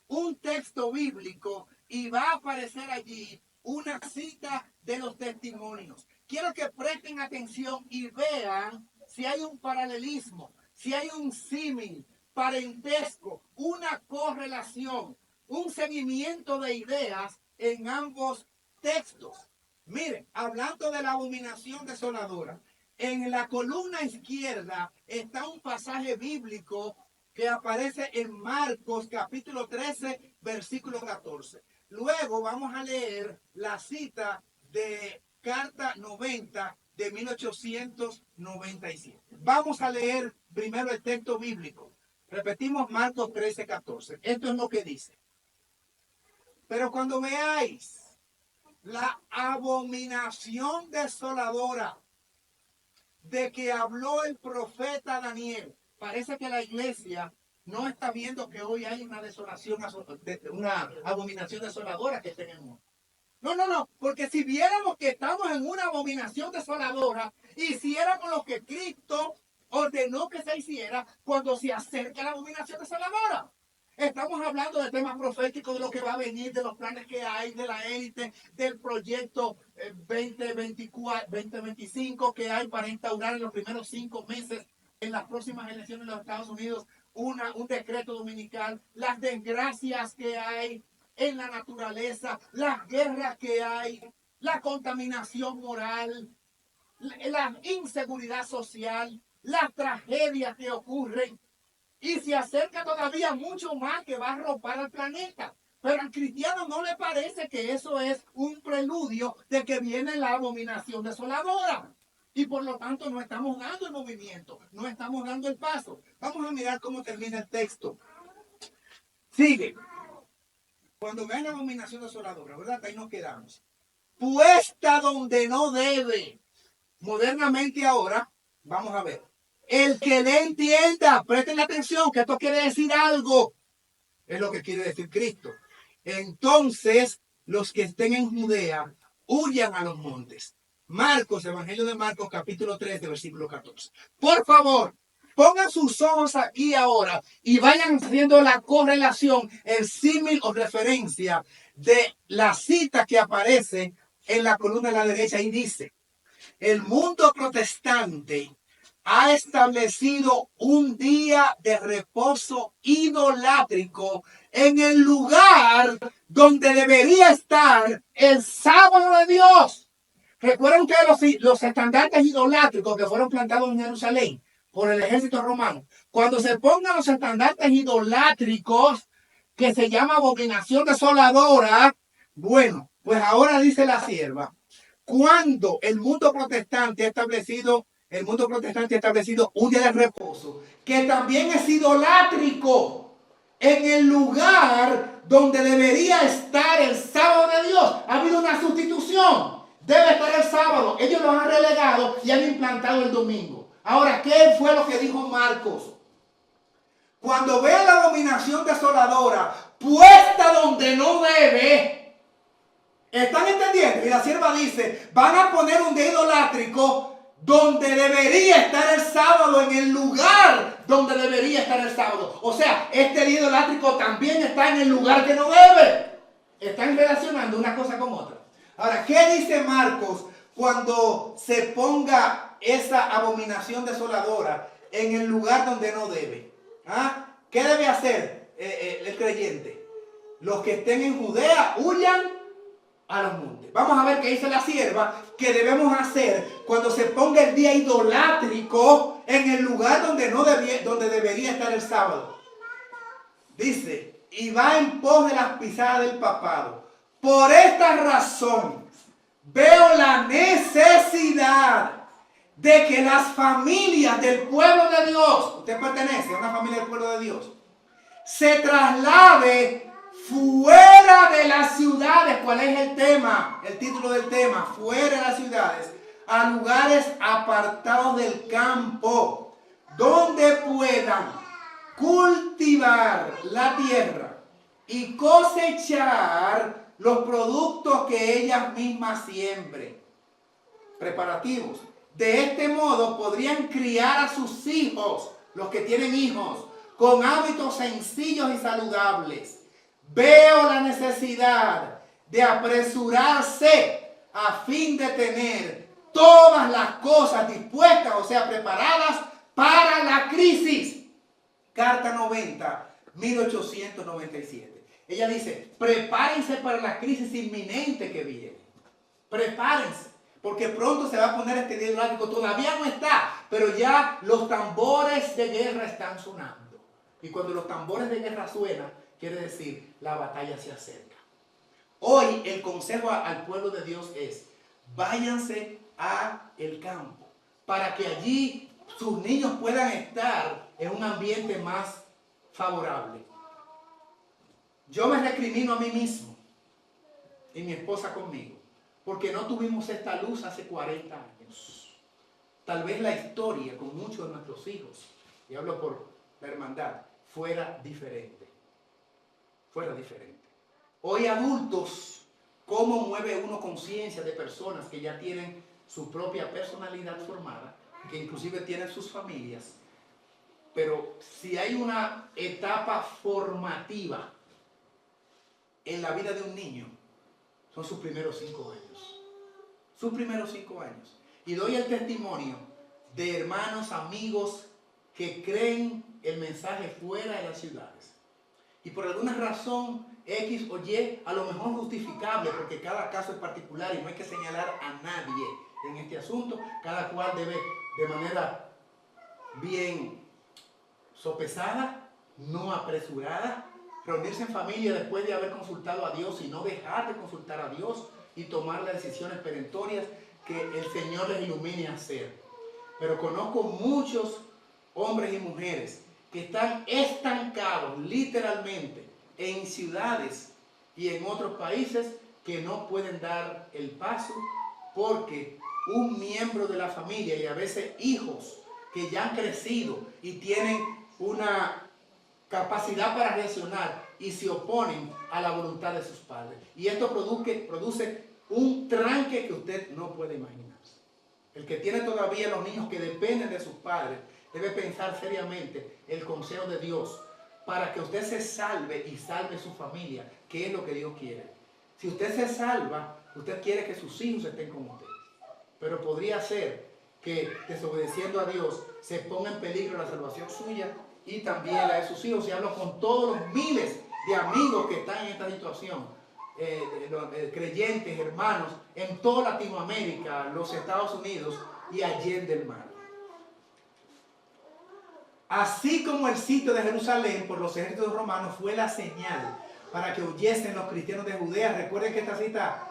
un texto bíblico y va a aparecer allí una cita de los testimonios. Quiero que presten atención y vean si hay un paralelismo, si hay un símil, parentesco, una correlación, un seguimiento de ideas en ambos textos. Miren, hablando de la abominación desoladora, en la columna izquierda está un pasaje bíblico que aparece en Marcos capítulo 13, versículo 14. Luego vamos a leer la cita de Carta 90 de 1897. Vamos a leer primero el texto bíblico. Repetimos Marcos 13, 14. Esto es lo que dice. Pero cuando veáis la abominación desoladora de que habló el profeta Daniel, parece que la iglesia no está viendo que hoy hay una desolación, una abominación desoladora que tenemos. No, porque si viéramos que estamos en una abominación desoladora, hiciéramos lo que Cristo ordenó que se hiciera cuando se acerca la abominación desoladora. Estamos hablando de temas proféticos, de lo que va a venir, de los planes que hay, de la élite, del proyecto 2025 que hay para instaurar en los primeros 5 meses en las próximas elecciones de los Estados Unidos un decreto dominical, las desgracias que hay en la naturaleza, las guerras que hay, la contaminación moral, la inseguridad social, las tragedias que ocurren. Y se acerca todavía mucho más que va a arropar al planeta. Pero al cristiano no le parece que eso es un preludio de que viene la abominación desoladora. Y por lo tanto no estamos dando el movimiento, no estamos dando el paso. Vamos a mirar cómo termina el texto. Sigue. Cuando vean la abominación desoladora, ¿verdad? Ahí nos quedamos. Puesta donde no debe. Modernamente ahora, vamos a ver. El que le entienda, presten atención, que esto quiere decir algo. Es lo que quiere decir Cristo. Entonces, los que estén en Judea, huyan a los montes. Marcos, Evangelio de Marcos, capítulo 3, versículo 14. Por favor, pongan sus ojos aquí ahora y vayan haciendo la correlación, el símil o referencia de la cita que aparece en la columna de la derecha y dice, el mundo protestante ha establecido un día de reposo idolátrico en el lugar donde debería estar el sábado de Dios. ¿Recuerdan ustedes los estandartes idolátricos que fueron plantados en Jerusalén por el ejército romano? Cuando se pongan los estandartes idolátricos, que se llama abominación desoladora, bueno, pues ahora dice la sierva, cuando el mundo protestante ha establecido un día de reposo, que también es idolátrico en el lugar donde debería estar el sábado de Dios. Ha habido una sustitución. Debe estar el sábado. Ellos lo han relegado y han implantado el domingo. Ahora, ¿qué fue lo que dijo Marcos? Cuando vea la abominación desoladora puesta donde no debe, ¿están entendiendo? Y la sierva dice, van a poner un día idolátrico donde debería estar el sábado, en el lugar donde debería estar el sábado. O sea, este día idolátrico también está en el lugar que no debe. Están relacionando una cosa con otra. Ahora, ¿qué dice Marcos cuando se ponga esa abominación desoladora en el lugar donde no debe? ¿Ah? ¿Qué debe hacer el creyente? Los que estén en Judea huyan a los montes. Vamos a ver qué dice la sierva que debemos hacer cuando se ponga el día idolátrico en el lugar donde debería estar el sábado. Dice, y va en pos de las pisadas del papado. Por esta razón veo la necesidad de que las familias del pueblo de Dios, usted pertenece a una familia del pueblo de Dios, se traslade fuera de las ciudades. ¿Cuál es el tema? El título del tema, fuera de las ciudades, a lugares apartados del campo, donde puedan cultivar la tierra y cosechar los productos que ellas mismas siembren. Preparativos. De este modo podrían criar a sus hijos, los que tienen hijos, con hábitos sencillos y saludables. Veo la necesidad de apresurarse a fin de tener todas las cosas dispuestas, o sea, preparadas para la crisis. Carta 90, 1897. Ella dice, prepárense para la crisis inminente que viene. Prepárense, porque pronto se va a poner este día idolátrico. Todavía no está, pero ya los tambores de guerra están sonando. Y cuando los tambores de guerra suenan, quiere decir, la batalla se acerca. Hoy el consejo al pueblo de Dios es, váyanse al campo, para que allí sus niños puedan estar en un ambiente más favorable. Yo me recrimino a mí mismo y mi esposa conmigo, porque no tuvimos esta luz hace 40 años. Tal vez la historia con muchos de nuestros hijos, y hablo por la hermandad, fuera diferente. Fuera diferente. Hoy adultos, ¿cómo mueve uno conciencia de personas que ya tienen su propia personalidad formada, que inclusive tienen sus familias? Pero si hay una etapa formativa en la vida de un niño, son sus primeros 5 años. Sus primeros 5 años. Y doy el testimonio de hermanos, amigos que creen el mensaje fuera de las ciudades. Y por alguna razón X o Y, a lo mejor justificable, porque cada caso es particular y no hay que señalar a nadie en este asunto. Cada cual debe de manera bien sopesada, no apresurada, reunirse en familia después de haber consultado a Dios y no dejar de consultar a Dios y tomar las decisiones perentorias que el Señor les ilumine a hacer. Pero conozco muchos hombres y mujeres que están estancados literalmente en ciudades y en otros países que no pueden dar el paso porque un miembro de la familia y a veces hijos que ya han crecido y tienen una capacidad para reaccionar y se oponen a la voluntad de sus padres. Y esto produce un tranque que usted no puede imaginarse. El que tiene todavía los niños que dependen de sus padres debe pensar seriamente el consejo de Dios para que usted se salve y salve su familia, que es lo que Dios quiere. Si usted se salva, usted quiere que sus hijos estén con usted. Pero podría ser que desobedeciendo a Dios se ponga en peligro la salvación suya y también la de sus hijos. Y hablo con todos los miles de amigos que están en esta situación, creyentes, hermanos, en toda Latinoamérica, los Estados Unidos y allende el mar. Así como el sitio de Jerusalén por los ejércitos romanos fue la señal para que huyesen los cristianos de Judea. Recuerden que esta cita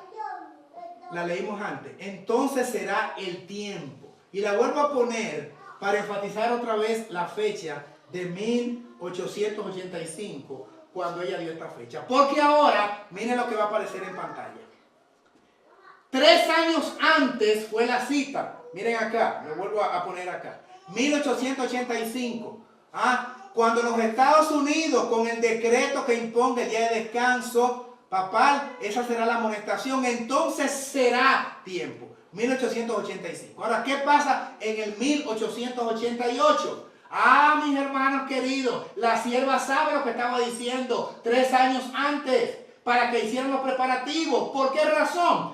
la leímos antes. Entonces será el tiempo. Y la vuelvo a poner para enfatizar otra vez la fecha de 1885, cuando ella dio esta fecha. Porque ahora, miren lo que va a aparecer en pantalla. 3 años antes fue la cita. Miren acá, lo vuelvo a poner acá. 1885, cuando los Estados Unidos, con el decreto que imponga el día de descanso papal, esa será la amonestación, entonces será tiempo. 1885. Ahora, ¿qué pasa en el 1888? Mis hermanos queridos, la sierva sabe lo que estaba diciendo 3 años antes, para que hicieran los preparativos. ¿Por qué razón?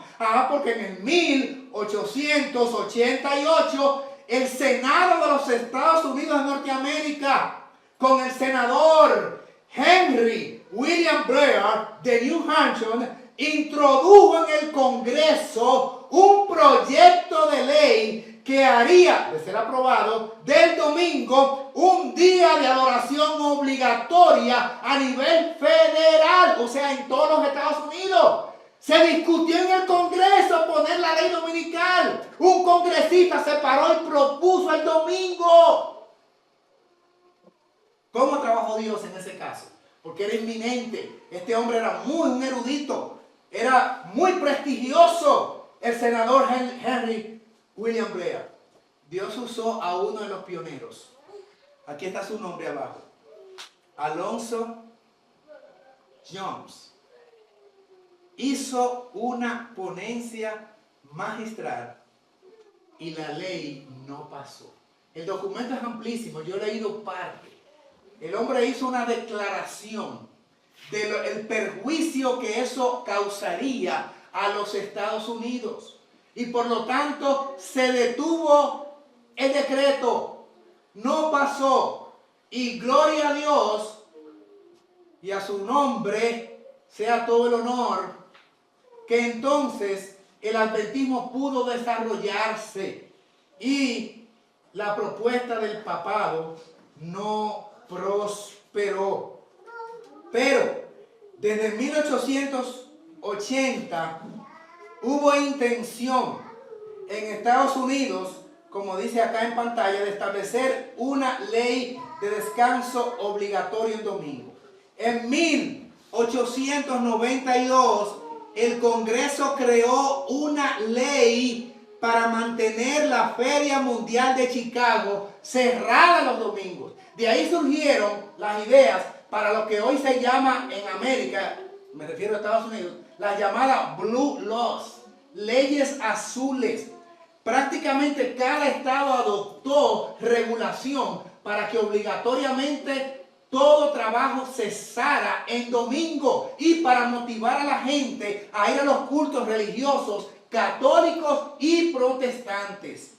Porque en el 1888 el Senado de los Estados Unidos de Norteamérica, con el senador Henry William Blair de New Hampshire, introdujo en el Congreso un proyecto de ley que haría, de ser aprobado, del domingo un día de adoración obligatoria a nivel federal, o sea, en todos los Estados Unidos. Se discutió en el Congreso poner la ley dominical. Un congresista se paró y propuso el domingo. ¿Cómo trabajó Dios en ese caso? Porque era inminente. Este hombre era un erudito. Era muy prestigioso. El senador Henry William Blair. Dios usó a uno de los pioneros. Aquí está su nombre abajo. Alonzo Jones. Hizo una ponencia magistral y la ley no pasó. El documento es amplísimo, yo he leído parte. El hombre hizo una declaración del perjuicio que eso causaría a los Estados Unidos. Y por lo tanto se detuvo el decreto, no pasó. Y gloria a Dios y a su nombre sea todo el honor, que entonces el adventismo pudo desarrollarse y la propuesta del papado no prosperó. Pero desde 1880 hubo intención en Estados Unidos, como dice acá en pantalla, de establecer una ley de descanso obligatorio el domingo. En 1892 el Congreso creó una ley para mantener la Feria Mundial de Chicago cerrada los domingos. De ahí surgieron las ideas para lo que hoy se llama en América, me refiero a Estados Unidos, las llamadas Blue Laws, leyes azules. Prácticamente cada estado adoptó regulación para que obligatoriamente todo trabajo cesara en domingo y para motivar a la gente a ir a los cultos religiosos católicos y protestantes.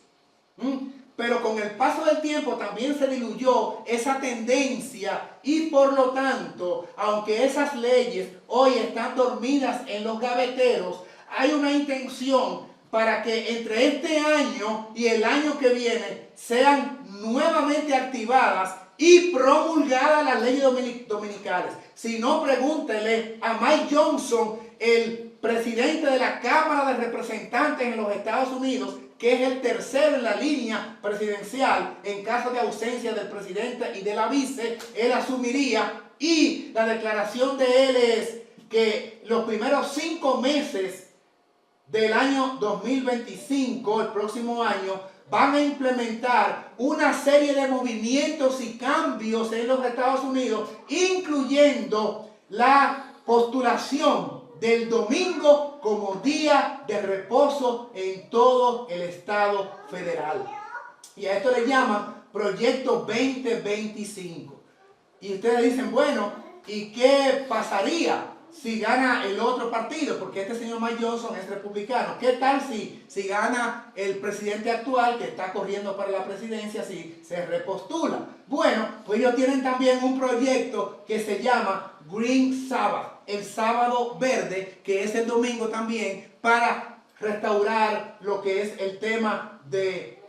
Pero con el paso del tiempo también se diluyó esa tendencia y por lo tanto, aunque esas leyes hoy están dormidas en los gaveteros, hay una intención para que entre este año y el año que viene sean nuevamente activadas y promulgadas las leyes dominicales. Si no, pregúntele a Mike Johnson, el presidente de la Cámara de Representantes en los Estados Unidos, que es el tercero en la línea presidencial. En caso de ausencia del presidente y de la vice, él asumiría. Y la declaración de él es que los primeros 5 meses del año 2025, el próximo año, van a implementar una serie de movimientos y cambios en los Estados Unidos, incluyendo la postulación del domingo como día de reposo en todo el estado federal. Y a esto le llaman Proyecto 2025. Y ustedes dicen, bueno, ¿y qué pasaría si gana el otro partido? Porque este señor Mike Johnson es republicano. ¿Qué tal si gana el presidente actual que está corriendo para la presidencia, si se repostula? Bueno, pues ellos tienen también un proyecto que se llama Green Sabbath, el sábado verde, que es el domingo también, para restaurar lo que es el tema de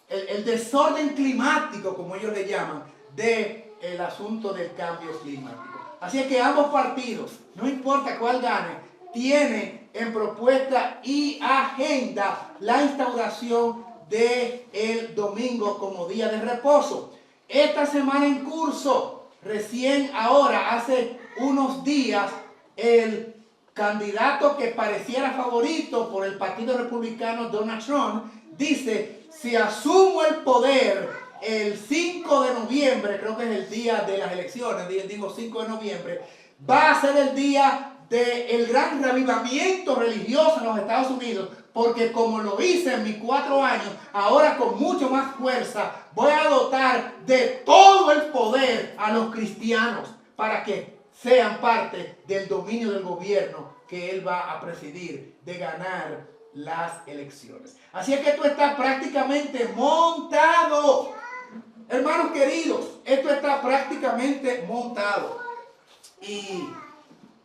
el desorden climático, como ellos le llaman, del asunto del cambio climático. Así es que ambos partidos, no importa cuál gane, tiene en propuesta y agenda la instauración del domingo como día de reposo. Esta semana en curso, recién ahora, hace unos días, el candidato que pareciera favorito por el Partido Republicano, Donald Trump, dice: si asumo el poder el 5 de noviembre, creo que es el día de las elecciones, digo 5 de noviembre, va a ser el día del gran reavivamiento religioso en los Estados Unidos, porque como lo hice en mis 4 años, ahora con mucho más fuerza voy a dotar de todo el poder a los cristianos para que sean parte del dominio del gobierno que él va a presidir, de ganar las elecciones. Así es que esto está prácticamente montado. Hermanos queridos, esto está prácticamente montado. Y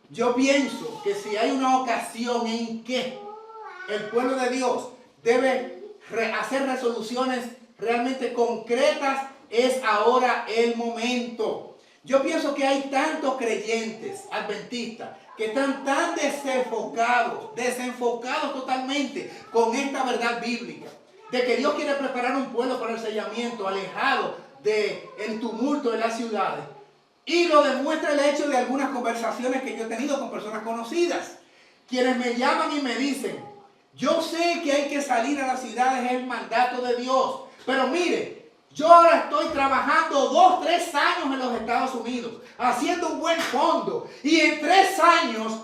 yo pienso que si hay una ocasión en que el pueblo de Dios debe hacer resoluciones realmente concretas, es ahora el momento. Yo pienso que hay tantos creyentes adventistas que están tan desenfocados totalmente con esta verdad bíblica, de que Dios quiere preparar un pueblo para el sellamiento, alejado del tumulto de las ciudades. Y lo demuestra el hecho de algunas conversaciones que yo he tenido con personas conocidas, quienes me llaman y me dicen: yo sé que hay que salir a las ciudades, es el mandato de Dios, pero mire, yo ahora estoy trabajando 2, 3 años en los Estados Unidos, haciendo un buen fondo, y en 3 años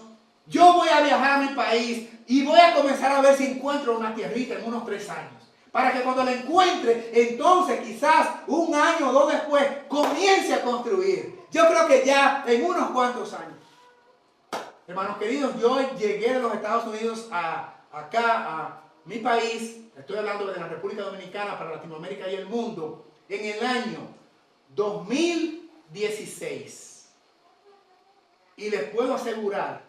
yo voy a viajar a mi país y voy a comenzar a ver si encuentro una tierrita en unos 3 años. Para que cuando la encuentre, entonces quizás 1 año o 2 después, comience a construir. Yo creo que ya en unos cuantos años. Hermanos queridos, yo llegué de los Estados Unidos acá a mi país, estoy hablando de la República Dominicana para Latinoamérica y el mundo, en el año 2016. Y les puedo asegurar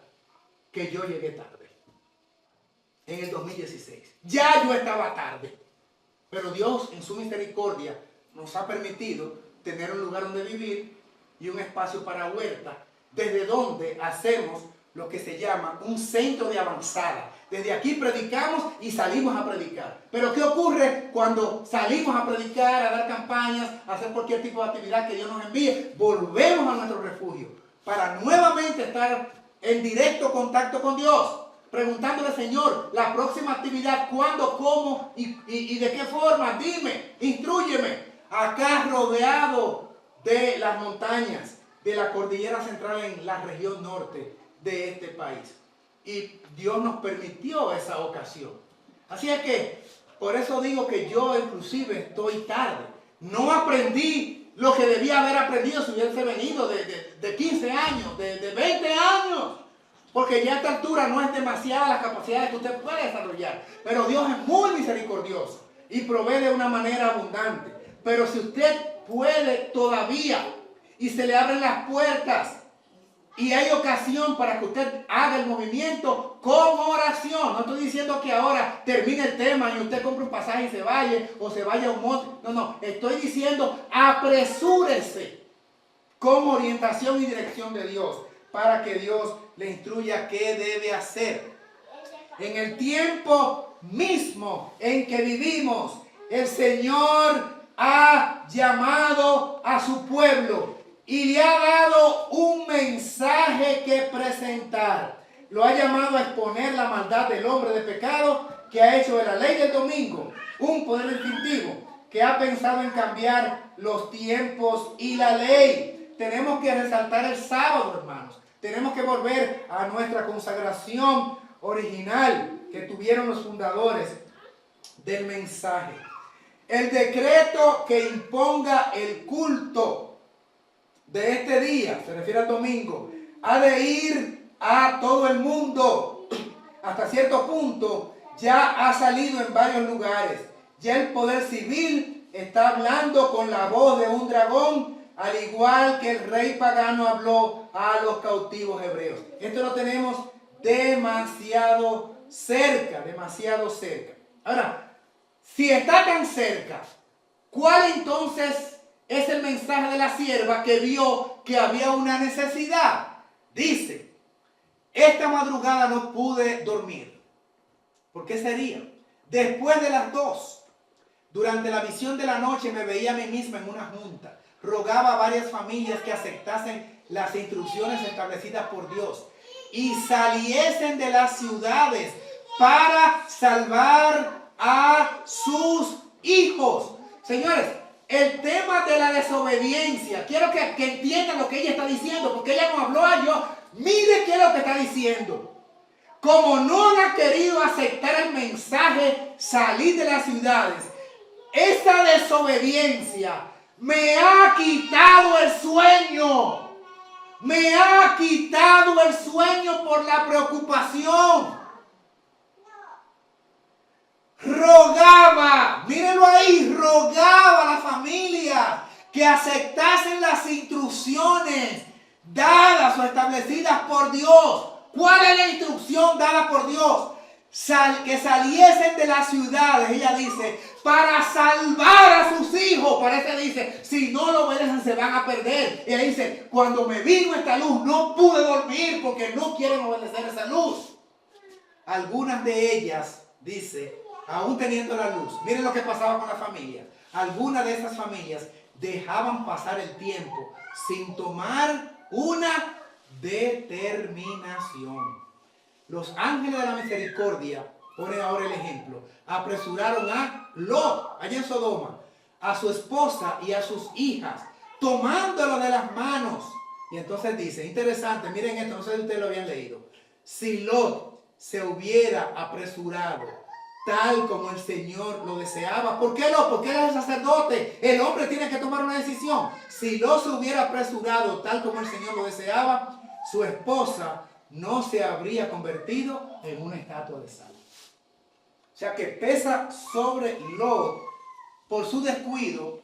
que yo llegué tarde. En el 2016. Ya yo estaba tarde. Pero Dios, en su misericordia, nos ha permitido tener un lugar donde vivir y un espacio para huerta, desde donde hacemos lo que se llama un centro de avanzada. Desde aquí predicamos y salimos a predicar. Pero ¿qué ocurre cuando salimos a predicar, a dar campañas, a hacer cualquier tipo de actividad que Dios nos envíe? Volvemos a nuestro refugio para nuevamente estar en directo contacto con Dios, preguntándole: Señor, la próxima actividad, ¿cuándo, cómo y de qué forma? Dime, instrúyeme. Acá rodeado de las montañas de la cordillera central en la región norte de este país. Y Dios nos permitió esa ocasión. Así es que, por eso digo que yo inclusive estoy tarde. No aprendí lo que debía haber aprendido si hubiese venido de 15 años, de 20 años. Porque ya a esta altura no es demasiada las capacidades que usted puede desarrollar. Pero Dios es muy misericordioso y provee de una manera abundante. Pero si usted puede todavía y se le abren las puertas y hay ocasión para que usted haga el movimiento con oración. No estoy diciendo que ahora termine el tema y usted compre un pasaje y se vaya o se vaya a un monte. No. Estoy diciendo: apresúrese con orientación y dirección de Dios para que Dios le instruya qué debe hacer. En el tiempo mismo en que vivimos, el Señor ha llamado a su pueblo y le ha dado un mensaje que presentar. Lo ha llamado a exponer la maldad del hombre de pecado, que ha hecho de la ley del domingo un poder distintivo, que ha pensado en cambiar los tiempos y la ley. Tenemos que resaltar el sábado, hermanos. Tenemos que volver a nuestra consagración original que tuvieron los fundadores del mensaje. El decreto que imponga el culto de este día, se refiere al domingo, ha de ir a todo el mundo. Hasta cierto punto ya ha salido en varios lugares. Ya el poder civil está hablando con la voz de un dragón, al igual que el rey pagano habló a los cautivos hebreos. Esto lo tenemos demasiado cerca, demasiado cerca. Ahora, si está tan cerca, ¿cuál entonces es el mensaje de la sierva que vio que había una necesidad? Dice, esta madrugada no pude dormir. ¿Por qué sería? Después de las 2, durante la visión de la noche me veía a mí misma en una junta. Rogaba a varias familias que aceptasen las instrucciones establecidas por Dios y saliesen de las ciudades para salvar a sus hijos. Señores, el tema de la desobediencia, quiero que entiendan lo que ella está diciendo, porque ella no habló a Dios. Mire qué es lo que está diciendo. Como no han querido aceptar el mensaje, salir de las ciudades, esa desobediencia me ha quitado el sueño. Me ha quitado el sueño por la preocupación. Rogaba, mírenlo ahí, rogaba a la familia que aceptasen las instrucciones dadas o establecidas por Dios. ¿Cuál es la instrucción dada por Dios? Que saliesen de las ciudades, ella dice, para salvar a sus hijos. Parece dice, si no lo obedecen se van a perder. Ella dice, cuando me vino esta luz no pude dormir porque no quieren obedecer esa luz. Algunas de ellas, dice, aún teniendo la luz, miren lo que pasaba con la familia. Algunas de esas familias dejaban pasar el tiempo sin tomar una determinación. Los ángeles de la misericordia, pone ahora el ejemplo, apresuraron a Lot, allá en Sodoma, a su esposa y a sus hijas, tomándolo de las manos. Y entonces dice, interesante, miren esto, no sé si ustedes lo habían leído. Si Lot se hubiera apresurado tal como el Señor lo deseaba, ¿por qué no? Porque era el sacerdote, el hombre tiene que tomar una decisión. Si Lot se hubiera apresurado tal como el Señor lo deseaba, su esposa no se habría convertido en una estatua de sal. O sea que pesa sobre Lot, por su descuido,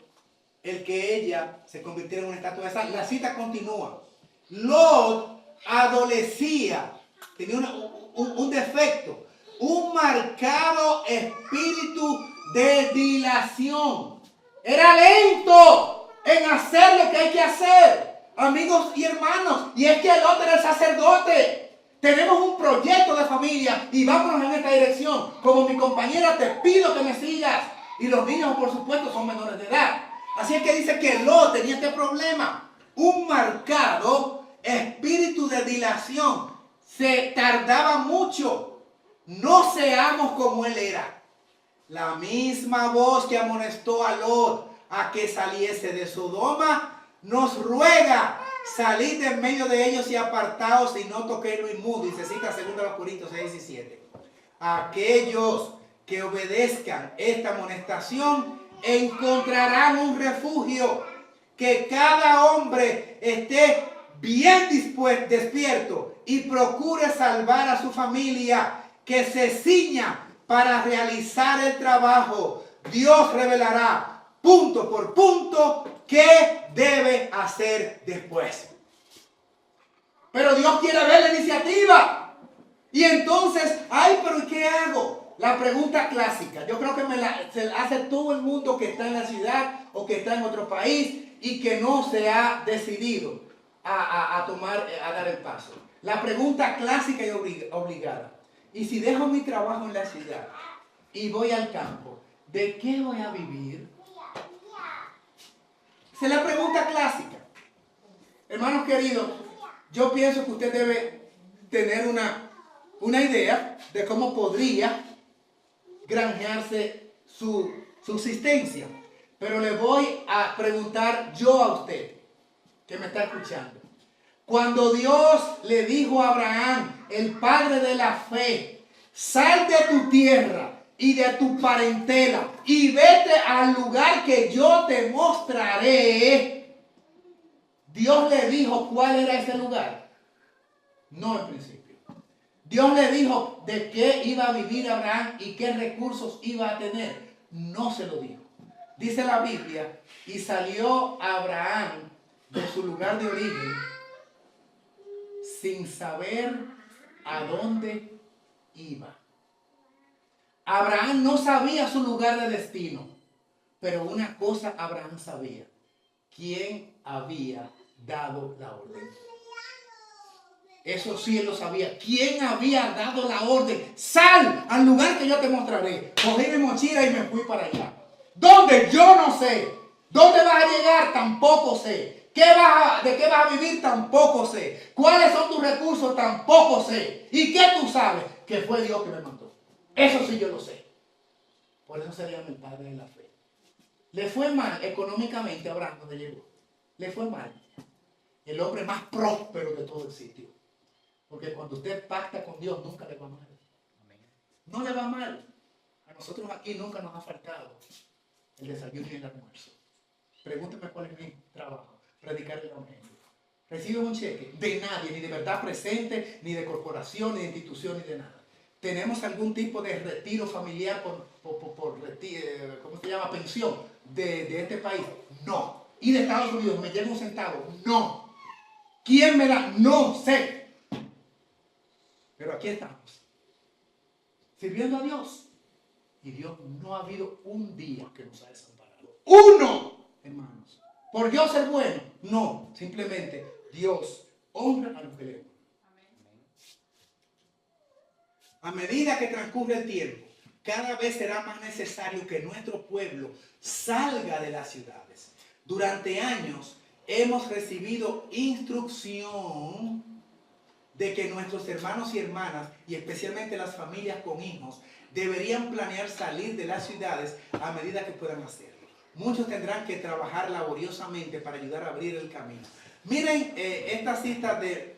el que ella se convirtiera en una estatua de sal. La cita continúa. Lot adolecía, tenía un defecto, un marcado espíritu de dilación. Era lento en hacer lo que hay que hacer. Amigos y hermanos, y es que Lot era el sacerdote. Tenemos un proyecto de familia y vámonos en esta dirección. Como mi compañera, te pido que me sigas. Y los niños, por supuesto, son menores de edad. Así es que dice que Lot tenía este problema. Un marcado espíritu de dilación. Se tardaba mucho. No seamos como él era. La misma voz que amonestó a Lot a que saliese de Sodoma nos ruega, salid en medio de ellos y apartaos y no toquéis lo inmundo. Y se cita 2 Corintios 6:17. Aquellos que obedezcan esta amonestación encontrarán un refugio. Que cada hombre esté bien despierto y procure salvar a su familia. Que se ciña para realizar el trabajo. Dios revelará punto por punto qué debe hacer después. Pero Dios quiere ver la iniciativa. Y entonces, ay, pero ¿qué hago? La pregunta clásica. Yo creo que se la hace todo el mundo que está en la ciudad o que está en otro país y que no se ha decidido a dar el paso. La pregunta clásica y obligada. ¿Y si dejo mi trabajo en la ciudad y voy al campo, de qué voy a vivir? Esa es la pregunta clásica. Hermanos queridos, yo pienso que usted debe tener una idea de cómo podría granjearse su subsistencia. Pero le voy a preguntar yo a usted, que me está escuchando. Cuando Dios le dijo a Abraham, el padre de la fe, sal de tu tierra y de tu parentela y vete al lugar que yo te mostraré. Dios le dijo cuál era ese lugar. No en principio. Dios le dijo de qué iba a vivir Abraham y qué recursos iba a tener. No se lo dijo. Dice la Biblia, y salió Abraham de su lugar de origen sin saber a dónde iba. Abraham no sabía su lugar de destino, pero una cosa Abraham sabía: quién había dado la orden. Eso sí él lo sabía. ¿Quién había dado la orden? Sal al lugar que yo te mostraré. Cogí mi mochila y me fui para allá. ¿Dónde? Yo no sé. ¿Dónde vas a llegar? Tampoco sé. ¿De qué vas a vivir? Tampoco sé. ¿Cuáles son tus recursos? Tampoco sé. ¿Y qué tú sabes? Que fue Dios que me mandó. Eso sí yo lo sé. Por eso se llama el padre de la fe. Le fue mal económicamente a Abraham donde llegó. Le fue mal. El hombre más próspero de todo el sitio. Porque cuando usted pacta con Dios, nunca le va mal. No le va mal. A nosotros aquí nunca nos ha faltado el desayuno y el almuerzo. Pregúnteme cuál es mi trabajo. Predicar el evangelio. Recibe un cheque de nadie, ni de verdad presente, ni de corporación, ni de institución, ni de nada. ¿Tenemos algún tipo de retiro familiar por ¿cómo se llama? Pensión de este país? No. ¿Y de Estados Unidos me llega un centavo? No. ¿Quién me da? No sé. Pero aquí estamos, sirviendo a Dios. Y Dios no ha habido un día que nos ha desamparado. ¡Uno! Hermanos. ¿Por Dios ser bueno? No, simplemente Dios honra a los que le honran. A medida que transcurre el tiempo, cada vez será más necesario que nuestro pueblo salga de las ciudades. Durante años hemos recibido instrucción de que nuestros hermanos y hermanas, y especialmente las familias con hijos, deberían planear salir de las ciudades a medida que puedan hacerlo. Muchos tendrán que trabajar laboriosamente para ayudar a abrir el camino. Miren esta cita de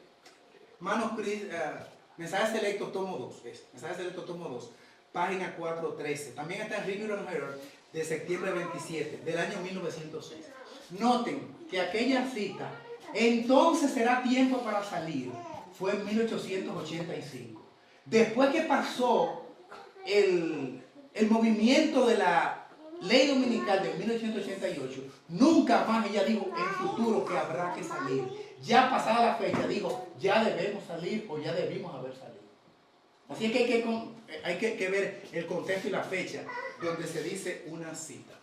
Mensajes Selectos, tomo 2. Mensajes Selectos, tomo 2, página 413. También está en Review and Herald de septiembre 27, del año 1906. Noten que aquella cita, entonces será tiempo para salir, fue en 1885. Después que pasó el movimiento de la ley dominical de 1888, nunca más ella dijo en futuro que habrá que salir. Ya pasada la fecha dijo, ya debemos salir o ya debimos haber salido. Así es que hay que ver el contexto y la fecha donde se dice una cita.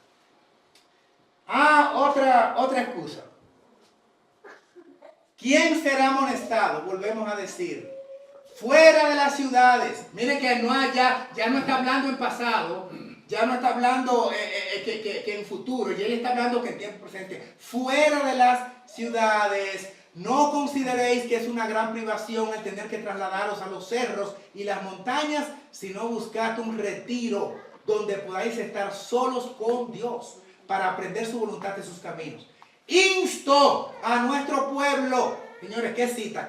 Otra excusa. ¿Quién será amonestado? Volvemos a decir, fuera de las ciudades. Mire que ya no está hablando en pasado, ya no está hablando que en futuro, ya él está hablando que en tiempo presente. Fuera de las ciudades, no consideréis que es una gran privación el tener que trasladaros a los cerros y las montañas, sino buscad un retiro donde podáis estar solos con Dios para aprender su voluntad y sus caminos. Insto a nuestro pueblo, señores, ¿qué cita?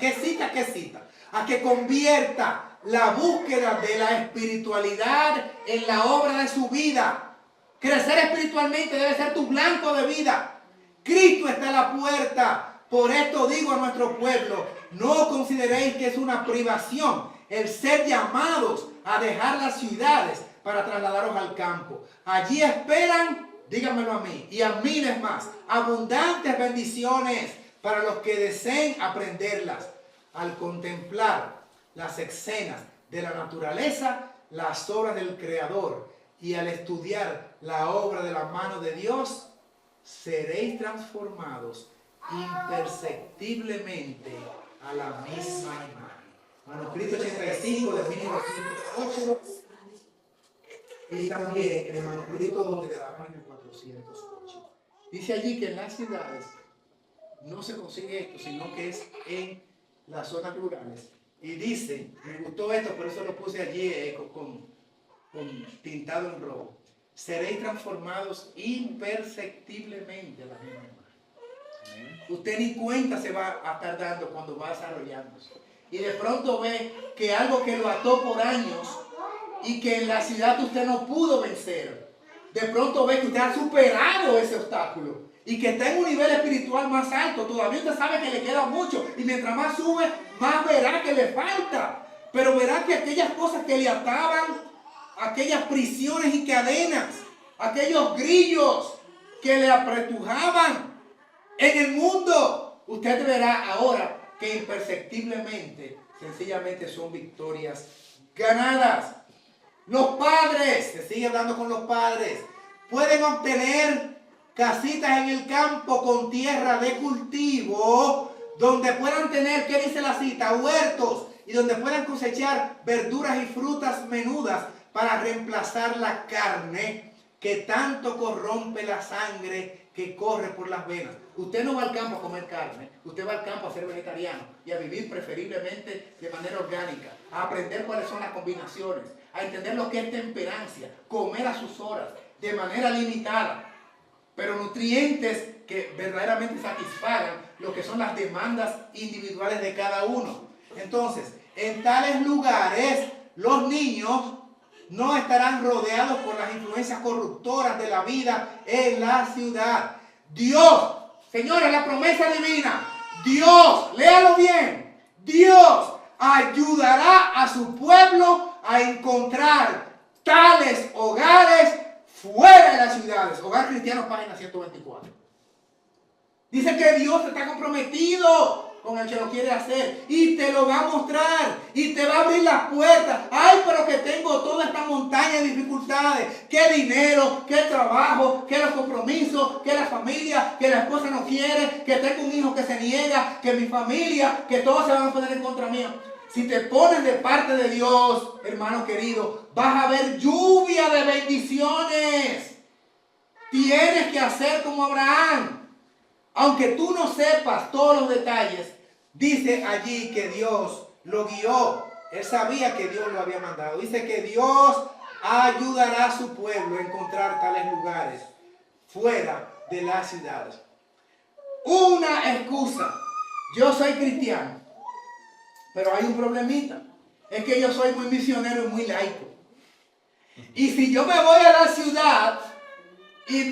A que convierta la búsqueda de la espiritualidad en la obra de su vida. Crecer espiritualmente debe ser tu blanco de vida. Cristo está a la puerta. Por esto digo a nuestro pueblo, no consideréis que es una privación el ser llamados a dejar las ciudades para trasladaros al campo. Allí esperan, díganmelo a mí y a miles más, abundantes bendiciones para los que deseen aprenderlas. Al contemplar las escenas de la naturaleza, las obras del Creador, y al estudiar la obra de la mano de Dios, seréis transformados imperceptiblemente a la misma imagen. Manuscrito 85 de 1908 y también el manuscrito 2 de la página 408. Dice allí que en las ciudades no se consigue esto, sino que es en las zonas rurales. Y dice, me gustó esto, por eso lo puse allí con tintado en rojo. Seréis transformados imperceptiblemente a la misma imagen. Usted ni cuenta se va a estar dando cuando va desarrollándose. Y de pronto ve que algo que lo ató por años y que en la ciudad usted no pudo vencer, de pronto ve que usted ha superado ese obstáculo y que está en un nivel espiritual más alto, todavía usted sabe que le queda mucho y mientras más sube, más verá que le falta. Pero verá que aquellas cosas que le ataban, aquellas prisiones y cadenas, aquellos grillos que le apretujaban en el mundo, usted verá ahora que imperceptiblemente, sencillamente son victorias ganadas. Los padres, se sigue hablando con los padres, pueden obtener casitas en el campo con tierra de cultivo, donde puedan tener, ¿qué dice la cita? Huertos, y donde puedan cosechar verduras y frutas menudas para reemplazar la carne que tanto corrompe la sangre que corre por las venas. Usted no va al campo a comer carne, usted va al campo a ser vegetariano y a vivir preferiblemente de manera orgánica, a aprender cuáles son las combinaciones, a entender lo que es temperancia, comer a sus horas, de manera limitada, pero nutrientes que verdaderamente satisfagan lo que son las demandas individuales de cada uno. Entonces, en tales lugares, los niños no estarán rodeados por las influencias corruptoras de la vida en la ciudad. Dios, señores, la promesa divina, Dios, léalo bien, Dios ayudará a su pueblo a encontrar tales hogares fuera de las ciudades. Hogar Cristiano, página 124. Dice que Dios está comprometido con el que lo quiere hacer y te lo va a mostrar y te va a abrir las puertas. Ay, pero que tengo toda esta montaña de dificultades, que dinero, que trabajo, que los compromisos, que la familia, que la esposa no quiere, que tengo un hijo que se niega, que mi familia, que todos se van a poner en contra mía. Si te pones de parte de Dios, hermano querido, vas a ver lluvia de bendiciones. Tienes que hacer como Abraham. Aunque tú no sepas todos los detalles, dice allí que Dios lo guió. Él sabía que Dios lo había mandado. Dice que Dios ayudará a su pueblo a encontrar tales lugares fuera de las ciudades. Una excusa. Yo soy cristiano, pero hay un problemita. Es que yo soy muy misionero y muy laico. Y si yo me voy a la ciudad y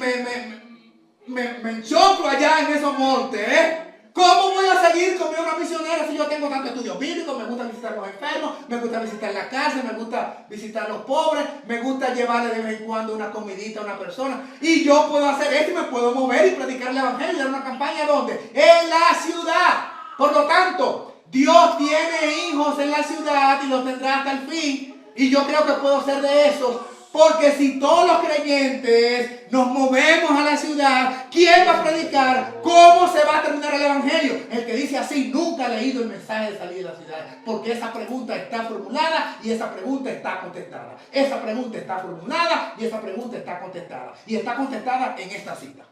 me enchoclo allá en esos montes, ¿cómo voy a seguir con mi obra misionera si yo tengo tantos estudios bíblicos? Me gusta visitar a los enfermos, me gusta visitar la cárcel, me gusta visitar a los pobres, me gusta llevarle de vez en cuando una comidita a una persona. Y yo puedo hacer esto y me puedo mover y predicar el evangelio y dar una campaña ¿dónde? En la ciudad. Por lo tanto, Dios tiene hijos en la ciudad y los tendrá hasta el fin. Y yo creo que puedo ser de esos. Porque si todos los creyentes nos movemos a la ciudad, ¿quién va a predicar? ¿Cómo se va a terminar el evangelio? El que dice así nunca ha leído el mensaje de salir de la ciudad. Porque esa pregunta está formulada y esa pregunta está contestada. Esa pregunta está formulada y esa pregunta está contestada. Y está contestada en esta cita.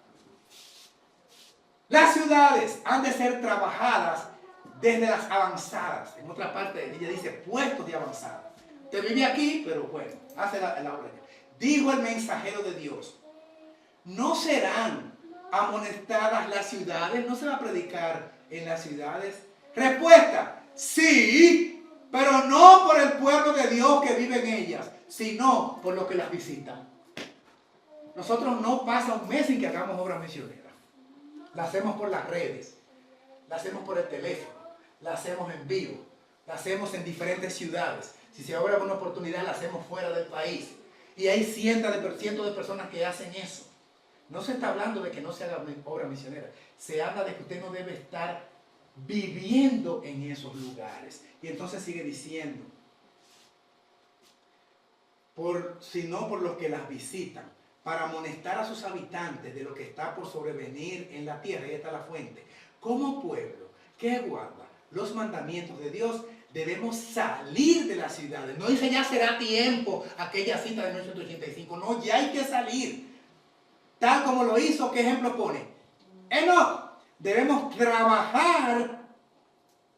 Las ciudades han de ser trabajadas desde las avanzadas. En otra parte ella dice puestos de avanzada. Te vive aquí, pero bueno, hace la obra. Dijo el mensajero de Dios, ¿no serán amonestadas las ciudades? ¿No se va a predicar en las ciudades? Respuesta, sí, pero no por el pueblo de Dios que vive en ellas, sino por los que las visitan. Nosotros no pasa un mes sin que hagamos obras misioneras. La hacemos por las redes, la hacemos por el teléfono, la hacemos en vivo, la hacemos en diferentes ciudades. Si se abre una oportunidad, la hacemos fuera del país. Y hay cientos de personas que hacen eso. No se está hablando de que no se haga obra misionera. Se habla de que usted no debe estar viviendo en esos lugares. Y entonces sigue diciendo, sino por los que las visitan, para amonestar a sus habitantes de lo que está por sobrevenir en la tierra. Ahí está la fuente. Como pueblo que guarda los mandamientos de Dios, debemos salir de las ciudades. No dice ya será tiempo, aquella cita de 1985. No, ya hay que salir. Tal como lo hizo, ¿qué ejemplo pone? Enoc. Debemos trabajar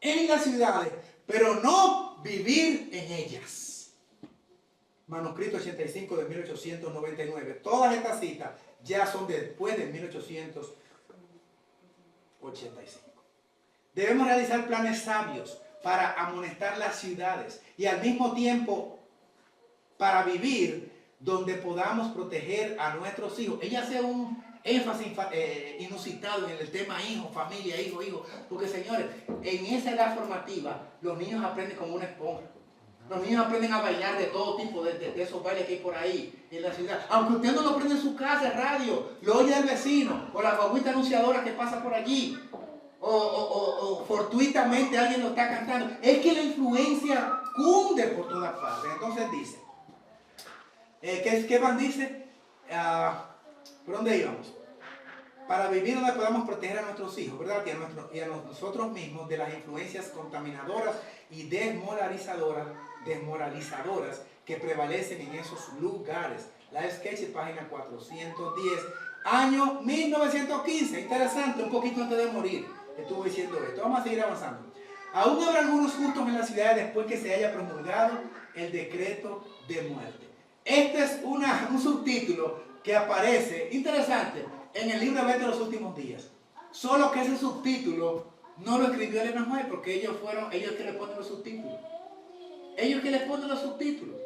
en las ciudades, pero no vivir en ellas. Manuscrito 85 de 1899. Todas estas citas ya son después de 1885. Debemos realizar planes sabios para amonestar las ciudades y al mismo tiempo para vivir donde podamos proteger a nuestros hijos. Ella hace un énfasis inusitado en el tema hijo, familia, hijo, hijo. Porque señores, en esa edad formativa, los niños aprenden como una esponja. Los niños aprenden a bailar de todo tipo, de esos bailes que hay por ahí en la ciudad. Aunque usted no lo prende en su casa, el radio, lo oye el vecino, o la guaguita anunciadora que pasa por allí, o fortuitamente alguien lo está cantando. Es que la influencia cunde por todas partes. Entonces dice, ¿qué más dice? ¿Por dónde íbamos? Para vivir donde podamos proteger a nuestros hijos, ¿verdad? Y a nosotros mismos de las influencias contaminadoras y desmoralizadoras que prevalecen en esos lugares. La Sketch, página 410, año 1915. Interesante, un poquito antes de morir estuvo diciendo esto. Vamos a seguir avanzando. Aún habrá algunos justos en las ciudades después que se haya promulgado el decreto de muerte. Este es un subtítulo que aparece, interesante, en el libro de los últimos días. Solo que ese subtítulo no lo escribió Ellen White, porque ellos que le ponen los subtítulos. Ellos que le ponen los subtítulos.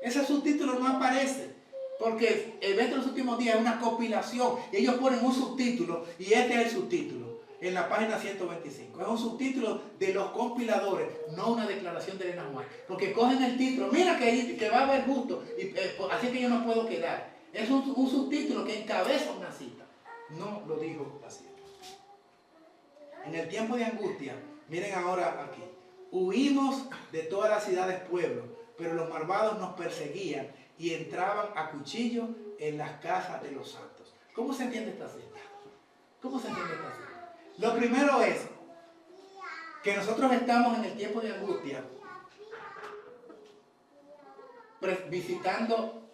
Ese subtítulo no aparece, porque el evento de los últimos días es una compilación. Ellos ponen un subtítulo y este es el subtítulo en la página 125. Es un subtítulo de los compiladores, no una declaración de Ellen White. Porque cogen el título, mira que va a haber gusto, y, así que yo no puedo quedar. Es un subtítulo que encabeza una cita. No lo dijo así. En el tiempo de angustia, miren ahora aquí, huimos de todas las ciudades pueblos, pero los malvados nos perseguían y entraban a cuchillo en las casas de los santos. ¿Cómo se entiende esta cita? ¿Cómo se entiende esta cita? Lo primero es que nosotros estamos en el tiempo de angustia visitando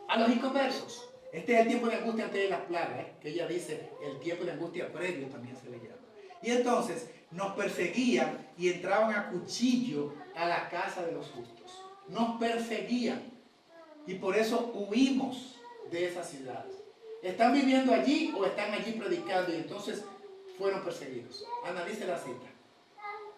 a los inconversos. Este es el tiempo de angustia antes de las plagas, que ella dice, el tiempo de angustia previo también se le llama. Y entonces nos perseguían y entraban a cuchillo a la casa de los justos. Nos perseguían y por eso huimos de esas ciudades. ¿Están viviendo allí o están allí predicando y entonces fueron perseguidos? Analice la cita.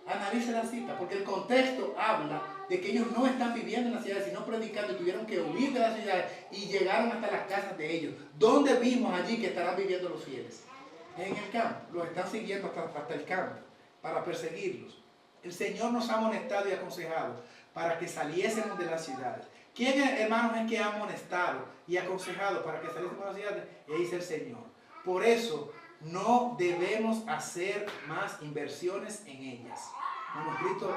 Analice la cita, porque el contexto habla de que ellos no están viviendo en las ciudades, sino predicando y tuvieron que huir de las ciudades y llegaron hasta las casas de ellos. ¿Dónde vimos allí que estarán viviendo los fieles? En el campo. Los están siguiendo hasta el campo para perseguirlos. El Señor nos ha amonestado y aconsejado para que saliésemos de las ciudades. ¿Quién, hermanos, es que ha amonestado y aconsejado para que saliésemos de las ciudades? Y dice el Señor. Por eso no debemos hacer más inversiones en ellas. Manuscrito,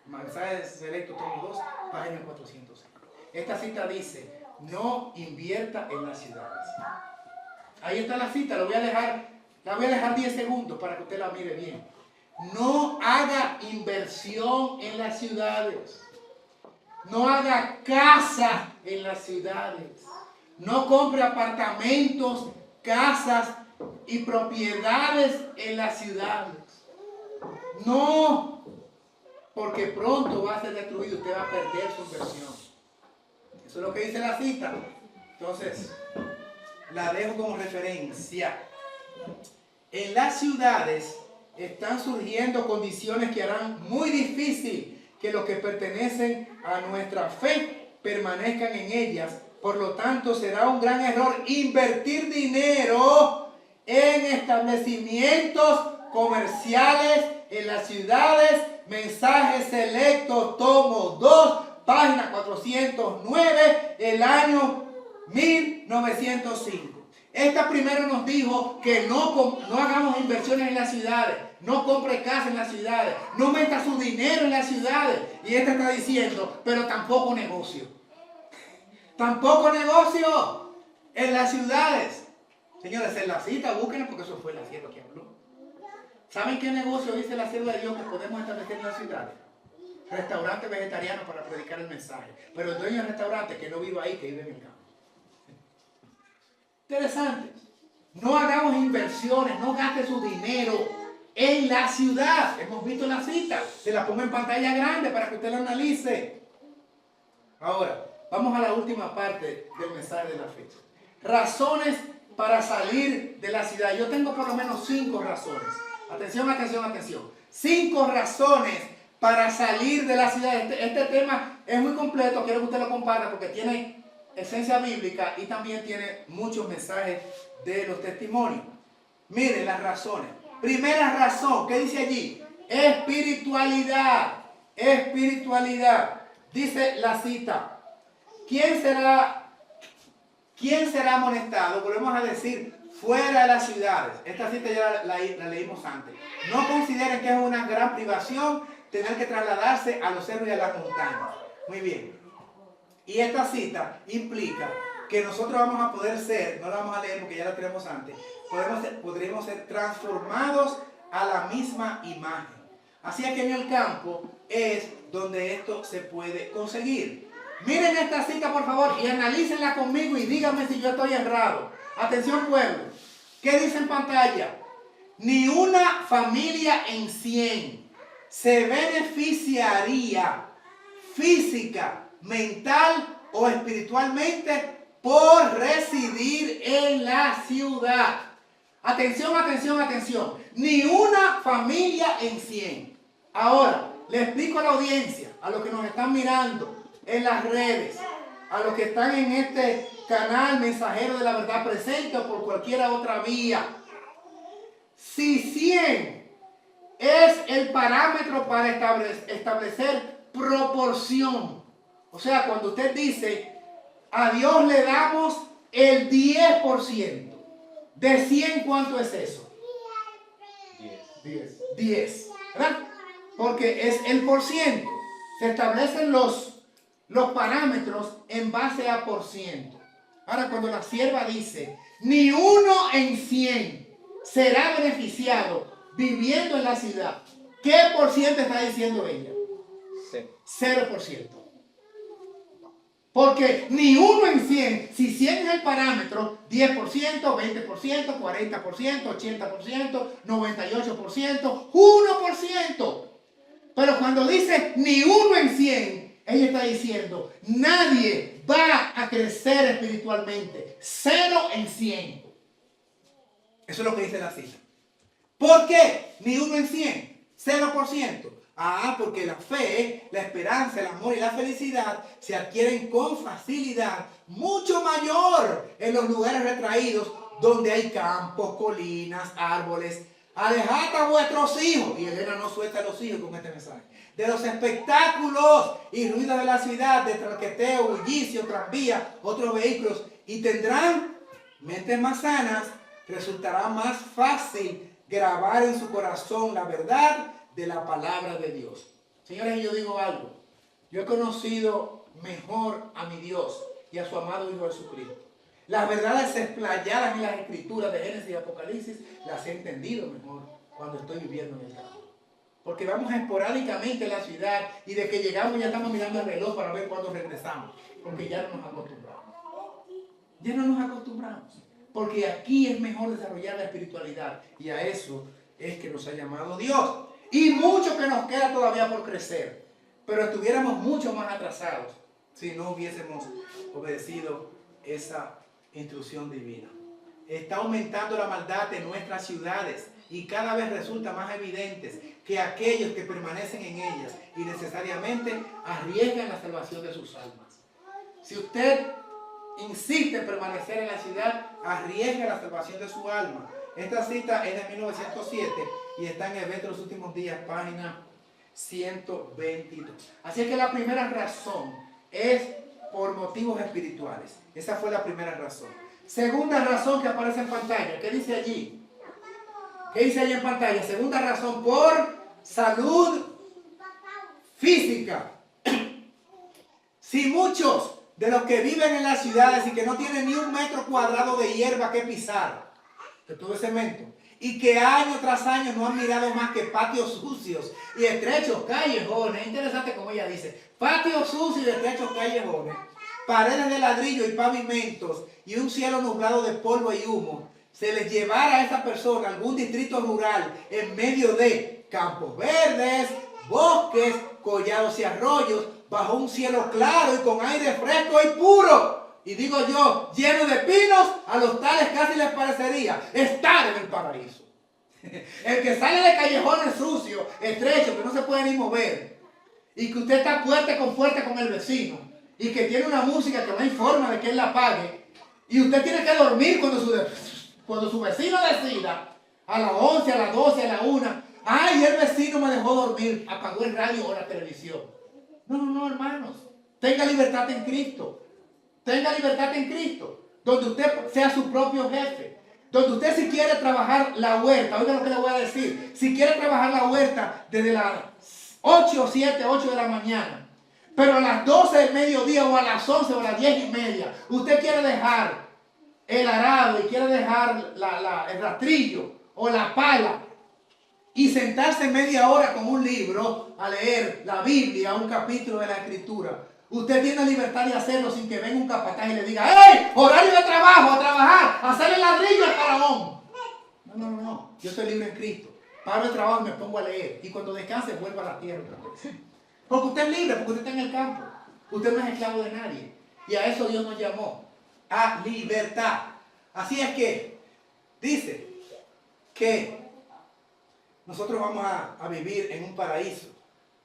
mensaje selecto, tomo 2, página 405. Esta cita dice, no invierta en las ciudades. Ahí está la cita, la voy a dejar 10 segundos para que usted la mire bien. No haga inversión en las ciudades. No haga casa en las ciudades. No compre apartamentos, casas y propiedades en las ciudades. No, porque pronto va a ser destruido, usted va a perder su inversión. Eso es lo que dice la cita. Entonces, la dejo como referencia. En las ciudades están surgiendo condiciones que harán muy difícil que los que pertenecen a nuestra fe permanezcan en ellas. Por lo tanto, será un gran error invertir dinero en establecimientos comerciales en las ciudades. Mensajes selectos, tomo 2, página 409, el año 1905. Esta primero nos dijo que no hagamos inversiones en las ciudades, no compre casa en las ciudades, no meta su dinero en las ciudades. Y esta está diciendo, pero tampoco negocio. Tampoco negocio en las ciudades. Señores, en la cita, búsquenla porque eso fue la sierva que habló. ¿Saben qué negocio dice la sierva de Dios que podemos establecer en las ciudades? Restaurante vegetariano para predicar el mensaje. Pero el dueño del restaurante que no viva ahí, que vive en el campo. Interesante. No hagamos inversiones, no gaste su dinero en la ciudad. Hemos visto la cita. Se la pongo en pantalla grande para que usted la analice. Ahora, vamos a la última parte del mensaje de la fecha. Razones para salir de la ciudad. Yo tengo por lo menos 5 razones. Atención, atención, atención. 5 razones para salir de la ciudad. Este tema es muy completo. Quiero que usted lo comparta porque tiene esencia bíblica y también tiene muchos mensajes de los testimonios. Miren las razones. Primera razón, ¿qué dice allí? Espiritualidad. Espiritualidad. Dice la cita. ¿Quién será amonestado? Volvemos a decir, fuera de las ciudades. Esta cita ya la leímos antes. No consideren que es una gran privación tener que trasladarse a los cerros y a las montañas. Muy bien. Y esta cita implica que nosotros vamos a poder ser, no la vamos a leer porque ya la tenemos antes, podremos ser transformados a la misma imagen. Así que en el campo es donde esto se puede conseguir. Miren esta cita por favor y analícenla conmigo y díganme si yo estoy errado. Atención pueblo, ¿qué dice en pantalla? Ni una familia en 100 se beneficiaría física, mental o espiritualmente por residir en la ciudad. Atención, atención, atención. Ni una familia en 100. Ahora, le explico a la audiencia, a los que nos están mirando en las redes, a los que están en este canal Mensajero de la Verdad Presente o por cualquier otra vía. Si 100 es el parámetro para establecer proporción, o sea, cuando usted dice, a Dios le damos el 10%, de 100, ¿cuánto es eso? 10, ¿verdad? Porque es el por ciento. Se establecen los parámetros en base a por ciento. Ahora, cuando la sierva dice, ni uno en 100 será beneficiado viviendo en la ciudad, ¿qué por ciento está diciendo ella? 0%. Porque ni uno en 100, si 100 es el parámetro, 10%, 20%, 40%, 80%, 98%, 1%. Pero cuando dice ni uno en 100, ella está diciendo, nadie va a crecer espiritualmente. 0 en 100. Eso es lo que dice la cita. ¿Por qué? Ni uno en 100, 0%. Porque la fe, la esperanza, el amor y la felicidad se adquieren con facilidad mucho mayor en los lugares retraídos donde hay campos, colinas, árboles. Alejad a vuestros hijos, y Elena no suelta a los hijos con este mensaje, de los espectáculos y ruidos de la ciudad, de traqueteo, bullicio, tranvía, otros vehículos, y tendrán mentes más sanas. Resultará más fácil grabar en su corazón la verdad de la palabra de Dios. Señores, yo digo algo. Yo he conocido mejor a mi Dios y a su amado Hijo Jesucristo. Las verdades explayadas en las escrituras de Génesis y Apocalipsis las he entendido mejor cuando estoy viviendo en el campo. Porque vamos esporádicamente a la ciudad y de que llegamos ya estamos mirando el reloj para ver cuándo regresamos. Porque ya no nos acostumbramos. Ya no nos acostumbramos. Porque aquí es mejor desarrollar la espiritualidad. Y a eso es que nos ha llamado Dios. Y mucho que nos queda todavía por crecer. Pero estuviéramos mucho más atrasados si no hubiésemos obedecido esa instrucción divina. Está aumentando la maldad en nuestras ciudades y cada vez resulta más evidente que aquellos que permanecen en ellas y necesariamente arriesgan la salvación de sus almas. Si usted insiste en permanecer en la ciudad, arriesga la salvación de su alma. Esta cita es de 1907 y está en Eventos de los Últimos Días, página 122. Así que la primera razón es por motivos espirituales. Esa fue la primera razón. Segunda razón que aparece en pantalla. ¿Qué dice allí? ¿Qué dice allí en pantalla? Segunda razón, por salud física. Si muchos de los que viven en las ciudades y que no tienen ni un metro cuadrado de hierba que pisar, de todo ese cemento, y que año tras año no han mirado más que patios sucios y estrechos callejones. Es interesante como ella dice, patios sucios y estrechos callejones, paredes de ladrillo y pavimentos y un cielo nublado de polvo y humo, se les llevara a esa persona a algún distrito rural en medio de campos verdes, bosques, collados y arroyos, bajo un cielo claro y con aire fresco y puro, y digo yo, lleno de pinos, a los tales casi les parecería estar en el paraíso. El que sale de callejones sucios, estrechos, que no se puede ni mover, y que usted está fuerte con el vecino, y que tiene una música que no hay forma de que él la pague, y usted tiene que dormir cuando su vecino decida, a las 11, a las 12, a la 1, ay, el vecino me dejó dormir, apagó el radio o la televisión. No, no, no, hermanos. Tenga libertad en Cristo. Tenga libertad en Cristo. Donde usted sea su propio jefe. Donde usted si quiere trabajar la huerta, oiga lo que le voy a decir. Si quiere trabajar la huerta desde las 8 o 7, 8 de la mañana, pero a las 12 del mediodía o a las 11 o a las 10 y media, usted quiere dejar el arado y quiere dejar el rastrillo o la pala y sentarse media hora con un libro a leer la Biblia, un capítulo de la Escritura. Usted tiene libertad de hacerlo sin que venga un capataz y le diga, ¡hey! Horario de trabajo, a trabajar, a hacerle ladrillo al faraón. No, no, no, no. Yo estoy libre en Cristo. Paro el trabajo y me pongo a leer. Y cuando descanse vuelvo a la tierra otra vez. Porque usted es libre, porque usted está en el campo. Usted no es esclavo de nadie. Y a eso Dios nos llamó. A libertad. Así es que dice que nosotros vamos a vivir en un paraíso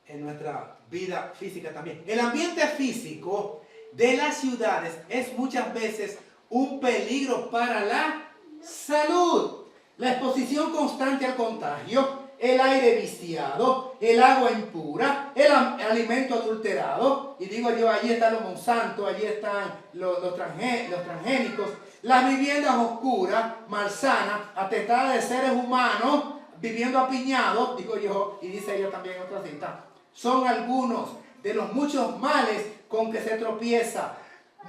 en nuestra vida física también. El ambiente físico de las ciudades es muchas veces un peligro para la salud. La exposición constante al contagio, el aire viciado, el agua impura, el alimento adulterado. Y digo yo, allí están los Monsanto, allí están los transgénicos, las viviendas oscuras, malsanas, atestadas de seres humanos, viviendo apiñados, digo yo, y dice ella también en otra cita, son algunos de los muchos males con que se tropieza.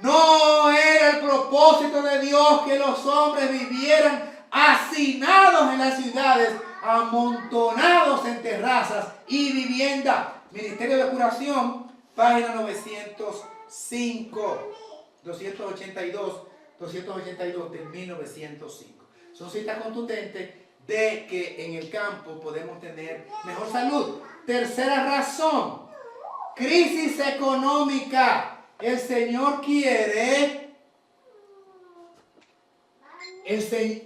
No era el propósito de Dios que los hombres vivieran hacinados en las ciudades, amontonados en terrazas y viviendas. Ministerio de Curación, página 905, 282 de 1905. Son citas contundentes de que en el campo podemos tener mejor salud. Tercera razón, crisis económica. El Señor quiere,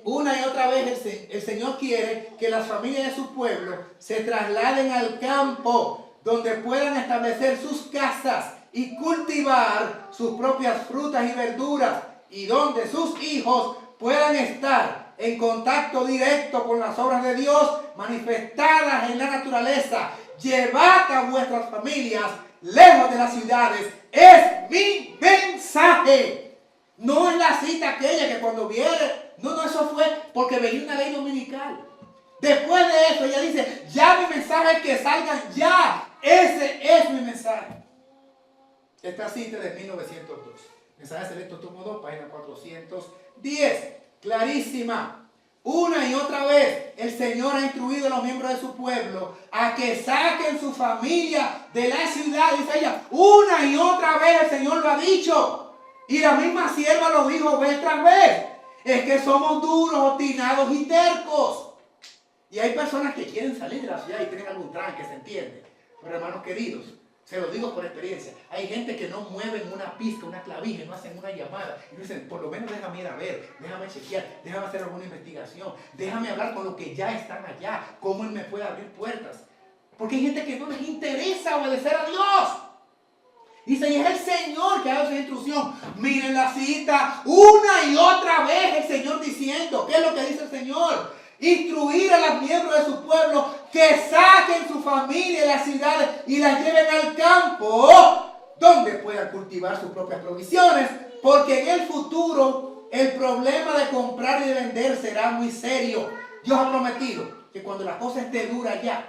una y otra vez el Señor quiere que las familias de su pueblo se trasladen al campo, donde puedan establecer sus casas y cultivar sus propias frutas y verduras, y donde sus hijos puedan estar en contacto directo con las obras de Dios manifestadas en la naturaleza. Llevad a vuestras familias lejos de las ciudades. Es mi mensaje. No es la cita aquella que cuando viene, no, eso fue porque venía una ley dominical. Después de eso ella dice, ya mi mensaje es que salgan ya. Ese es mi mensaje. Esta cita de 1902. Mensaje selecto tomo 2, página 410. Clarísima. Una y otra vez el Señor ha instruido a los miembros de su pueblo a que saquen su familia de la ciudad. Dice ella, una y otra vez el Señor lo ha dicho. Y la misma sierva lo dijo vez tras vez. Es que somos duros, obstinados y tercos. Y hay personas que quieren salir de la ciudad y tienen algún tranque, se entiende. Pero hermanos queridos, se lo digo por experiencia. Hay gente que no mueven una pista, una clavija, no hacen una llamada. Y dicen, por lo menos déjame ir a ver, déjame chequear, déjame hacer alguna investigación, déjame hablar con los que ya están allá, cómo Él me puede abrir puertas. Porque hay gente que no les interesa obedecer a Dios. Dice, y es el Señor que ha dado esa instrucción. Miren la cita, una y otra vez el Señor diciendo, ¿qué es lo que dice el Señor? Instruir a los miembros de su pueblo que saquen su familia de las ciudades y las lleven al campo donde puedan cultivar sus propias provisiones, porque en el futuro el problema de comprar y de vender será muy serio. Dios ha prometido que cuando la cosa esté dura ya,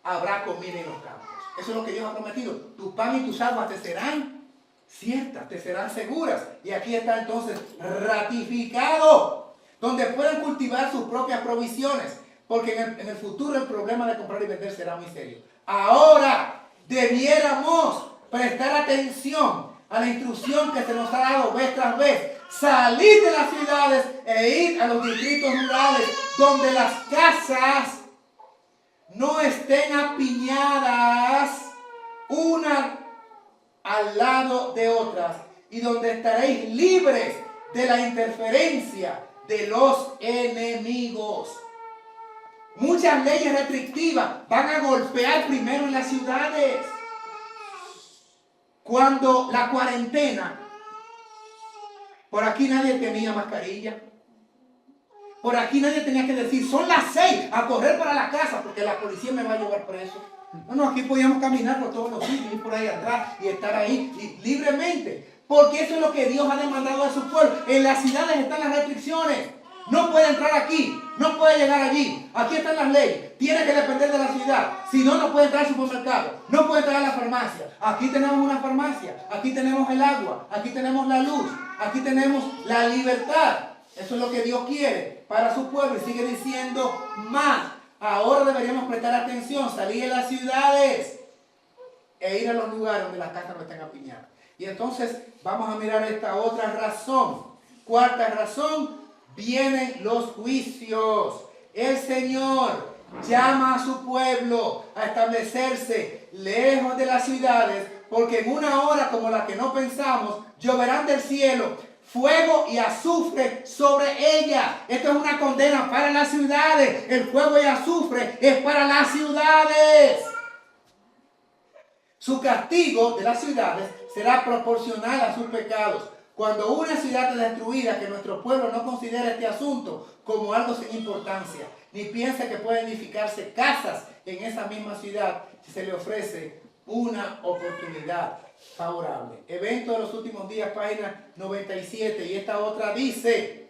habrá comida en los campos. Eso es lo que Dios ha prometido. Tu pan y tus aguas te serán ciertas, te serán seguras. Y aquí está entonces ratificado, donde puedan cultivar sus propias provisiones, porque en el futuro el problema de comprar y vender será muy serio. Ahora debiéramos prestar atención a la instrucción que se nos ha dado vez tras vez. Salir de las ciudades e ir a los distritos rurales, donde las casas no estén apiñadas una al lado de otras, y donde estaréis libres de la interferencia de los enemigos. Muchas leyes restrictivas van a golpear primero en las ciudades. Cuando la cuarentena, por aquí nadie tenía mascarilla. Por aquí nadie tenía que decir, son las 6, a correr para la casa, porque la policía me va a llevar preso. No, aquí podíamos caminar por todos los sitios, ir por ahí atrás y estar ahí libremente. Porque eso es lo que Dios ha demandado a su pueblo. En las ciudades están las restricciones. No puede entrar aquí, no puede llegar allí. Aquí están las leyes. Tiene que depender de la ciudad. Si no, no puede entrar al supermercado. No puede entrar a la farmacia. Aquí tenemos una farmacia. Aquí tenemos el agua. Aquí tenemos la luz. Aquí tenemos la libertad. Eso es lo que Dios quiere para su pueblo. Y sigue diciendo más. Ahora deberíamos prestar atención, salir de las ciudades e ir a los lugares donde las casas no estén apiñadas. Y entonces vamos a mirar esta otra razón. Cuarta razón, vienen los juicios. El Señor llama a su pueblo a establecerse lejos de las ciudades, porque en una hora como la que no pensamos, lloverán del cielo fuego y azufre sobre ella. Esto es una condena para las ciudades. El fuego y azufre es para las ciudades. Su castigo de las ciudades será proporcional a sus pecados. Cuando una ciudad es destruida, que nuestro pueblo no considera este asunto como algo sin importancia, ni piensa que puede edificarse casas en esa misma ciudad si se le ofrece una oportunidad favorable. Evento de los últimos días, página 97, y esta otra dice: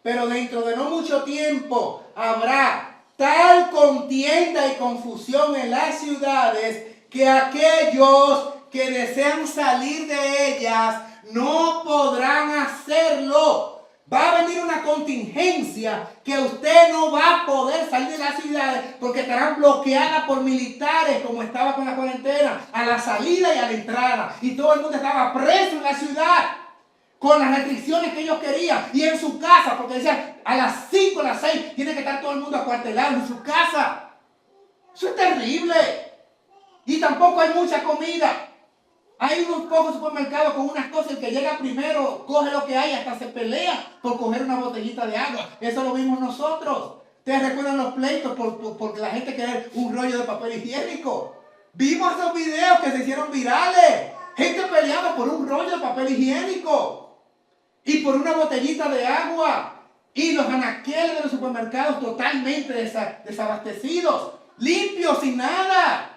pero dentro de no mucho tiempo habrá tal contienda y confusión en las ciudades que aquellos que desean salir de ellas no podrán hacerlo. Va a venir una contingencia que usted no va a poder salir de las ciudades porque estarán bloqueadas por militares, como estaba con la cuarentena, a la salida y a la entrada. Y todo el mundo estaba preso en la ciudad con las restricciones que ellos querían. Y en su casa, porque decían a las 5, a las 6, tiene que estar todo el mundo acuartelado en su casa. Eso es terrible. Y tampoco hay mucha comida. Hay unos pocos supermercados con unas cosas, el que llega primero coge lo que hay, hasta se pelea por coger una botellita de agua. Eso lo vimos nosotros. ¿Ustedes recuerdan los pleitos porque la gente quería un rollo de papel higiénico? Vimos esos videos que se hicieron virales. Gente peleando por un rollo de papel higiénico y por una botellita de agua. Y los anaqueles de los supermercados totalmente desabastecidos, limpios, sin nada.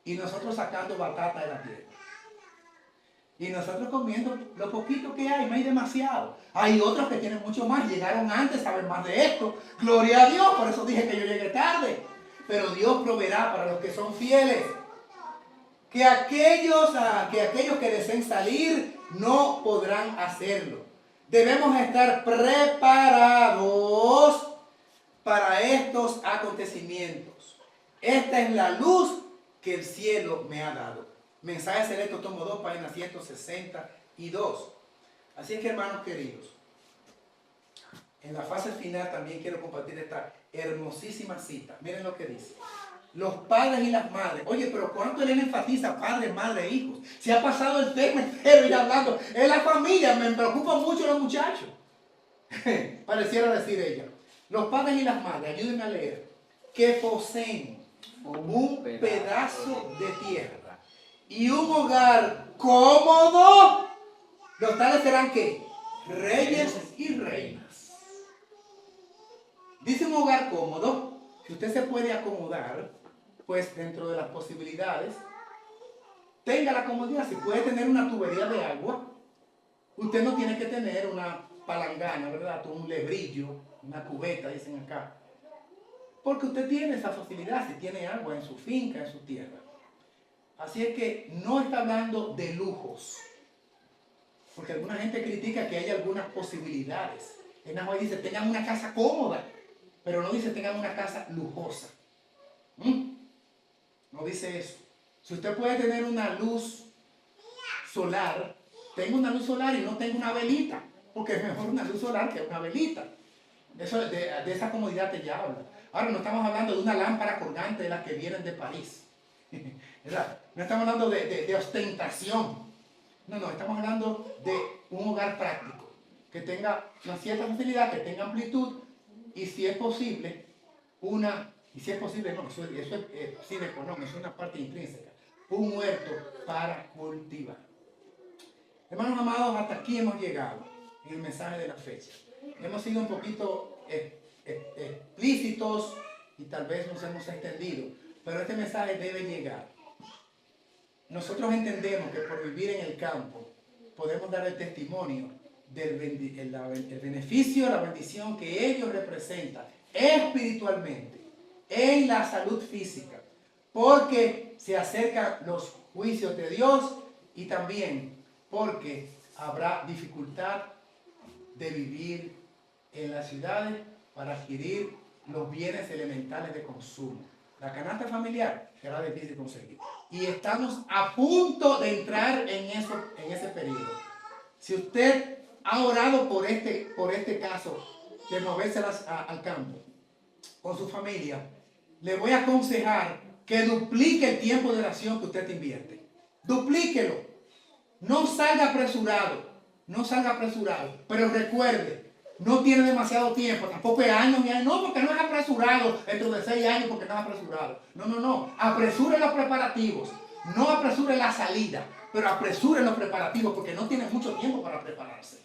Y nosotros sacando batata de la tierra. Y nosotros comiendo lo poquito que hay, no hay demasiado. Hay otros que tienen mucho más, llegaron antes, saben más de esto. Gloria a Dios, por eso dije que yo llegué tarde. Pero Dios proveerá para los que son fieles. Que aquellos que deseen salir no podrán hacerlo. Debemos estar preparados para estos acontecimientos. Esta es la luz que el cielo me ha dado. Mensaje selecto, tomo 2, página 162. Así es que, hermanos queridos, en la fase final también quiero compartir esta hermosísima cita. Miren lo que dice. Los padres y las madres. Oye, pero ¿cuánto él enfatiza padre, madre, hijos? Se ha pasado el tema entero y hablando. En la familia me preocupan mucho los muchachos. Pareciera decir ella. Los padres y las madres, ayúdenme a leer. Que poseen un pedazo de tierra y un hogar cómodo, los tales serán ¿qué? Reyes y reinas. Dice un hogar cómodo, que usted se puede acomodar, pues dentro de las posibilidades, tenga la comodidad. Si puede tener una tubería de agua, usted no tiene que tener una palangana, ¿verdad? Un lebrillo, una cubeta, dicen acá. Porque usted tiene esa facilidad si tiene agua en su finca, en su tierra. Así es que no está hablando de lujos. Porque alguna gente critica que hay algunas posibilidades. En Nahuatl dice, tengan una casa cómoda. Pero no dice, tengan una casa lujosa. No dice eso. Si usted puede tener una luz solar, tenga una luz solar y no tenga una velita. Porque es mejor una luz solar que una velita. Eso, de esa comodidad te ya habla. Ahora no estamos hablando de una lámpara colgante de las que vienen de París. ¿Verdad? No estamos hablando de ostentación. No, estamos hablando de un hogar práctico. Que tenga una cierta facilidad, que tenga amplitud y si es posible, eso es sí, no es una parte intrínseca. un huerto para cultivar. Hermanos amados, hasta aquí hemos llegado en el mensaje de la fecha. Hemos sido un poquito explícitos y tal vez nos hemos extendido, pero este mensaje debe llegar. Nosotros entendemos que por vivir en el campo podemos dar el testimonio del el beneficio, la bendición que ellos representan espiritualmente en la salud física, porque se acercan los juicios de Dios y también porque habrá dificultad de vivir en las ciudades para adquirir los bienes elementales de consumo. La canasta familiar será difícil conseguir. Y estamos a punto de entrar en ese periodo. Si usted ha orado por este caso de moverse al campo con su familia, le voy a aconsejar que duplique el tiempo de oración que usted invierte. Duplíquelo. No salga apresurado. No salga apresurado. Pero recuerde, no tiene demasiado tiempo, tampoco es años ni años, no, porque no es apresurado, dentro de 6 años porque no es apresurado. No, apresure los preparativos, no apresure la salida, pero apresure los preparativos porque no tiene mucho tiempo para prepararse.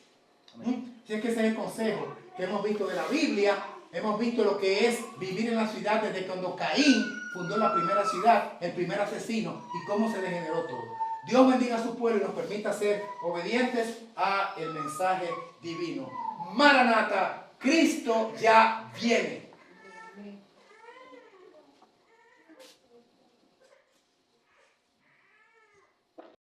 Así es que ese es el consejo que hemos visto de la Biblia, hemos visto lo que es vivir en la ciudad desde cuando Caín fundó la primera ciudad, el primer asesino, y cómo se degeneró todo. Dios bendiga a su pueblo y nos permita ser obedientes al mensaje divino. Maranata, Cristo ya viene.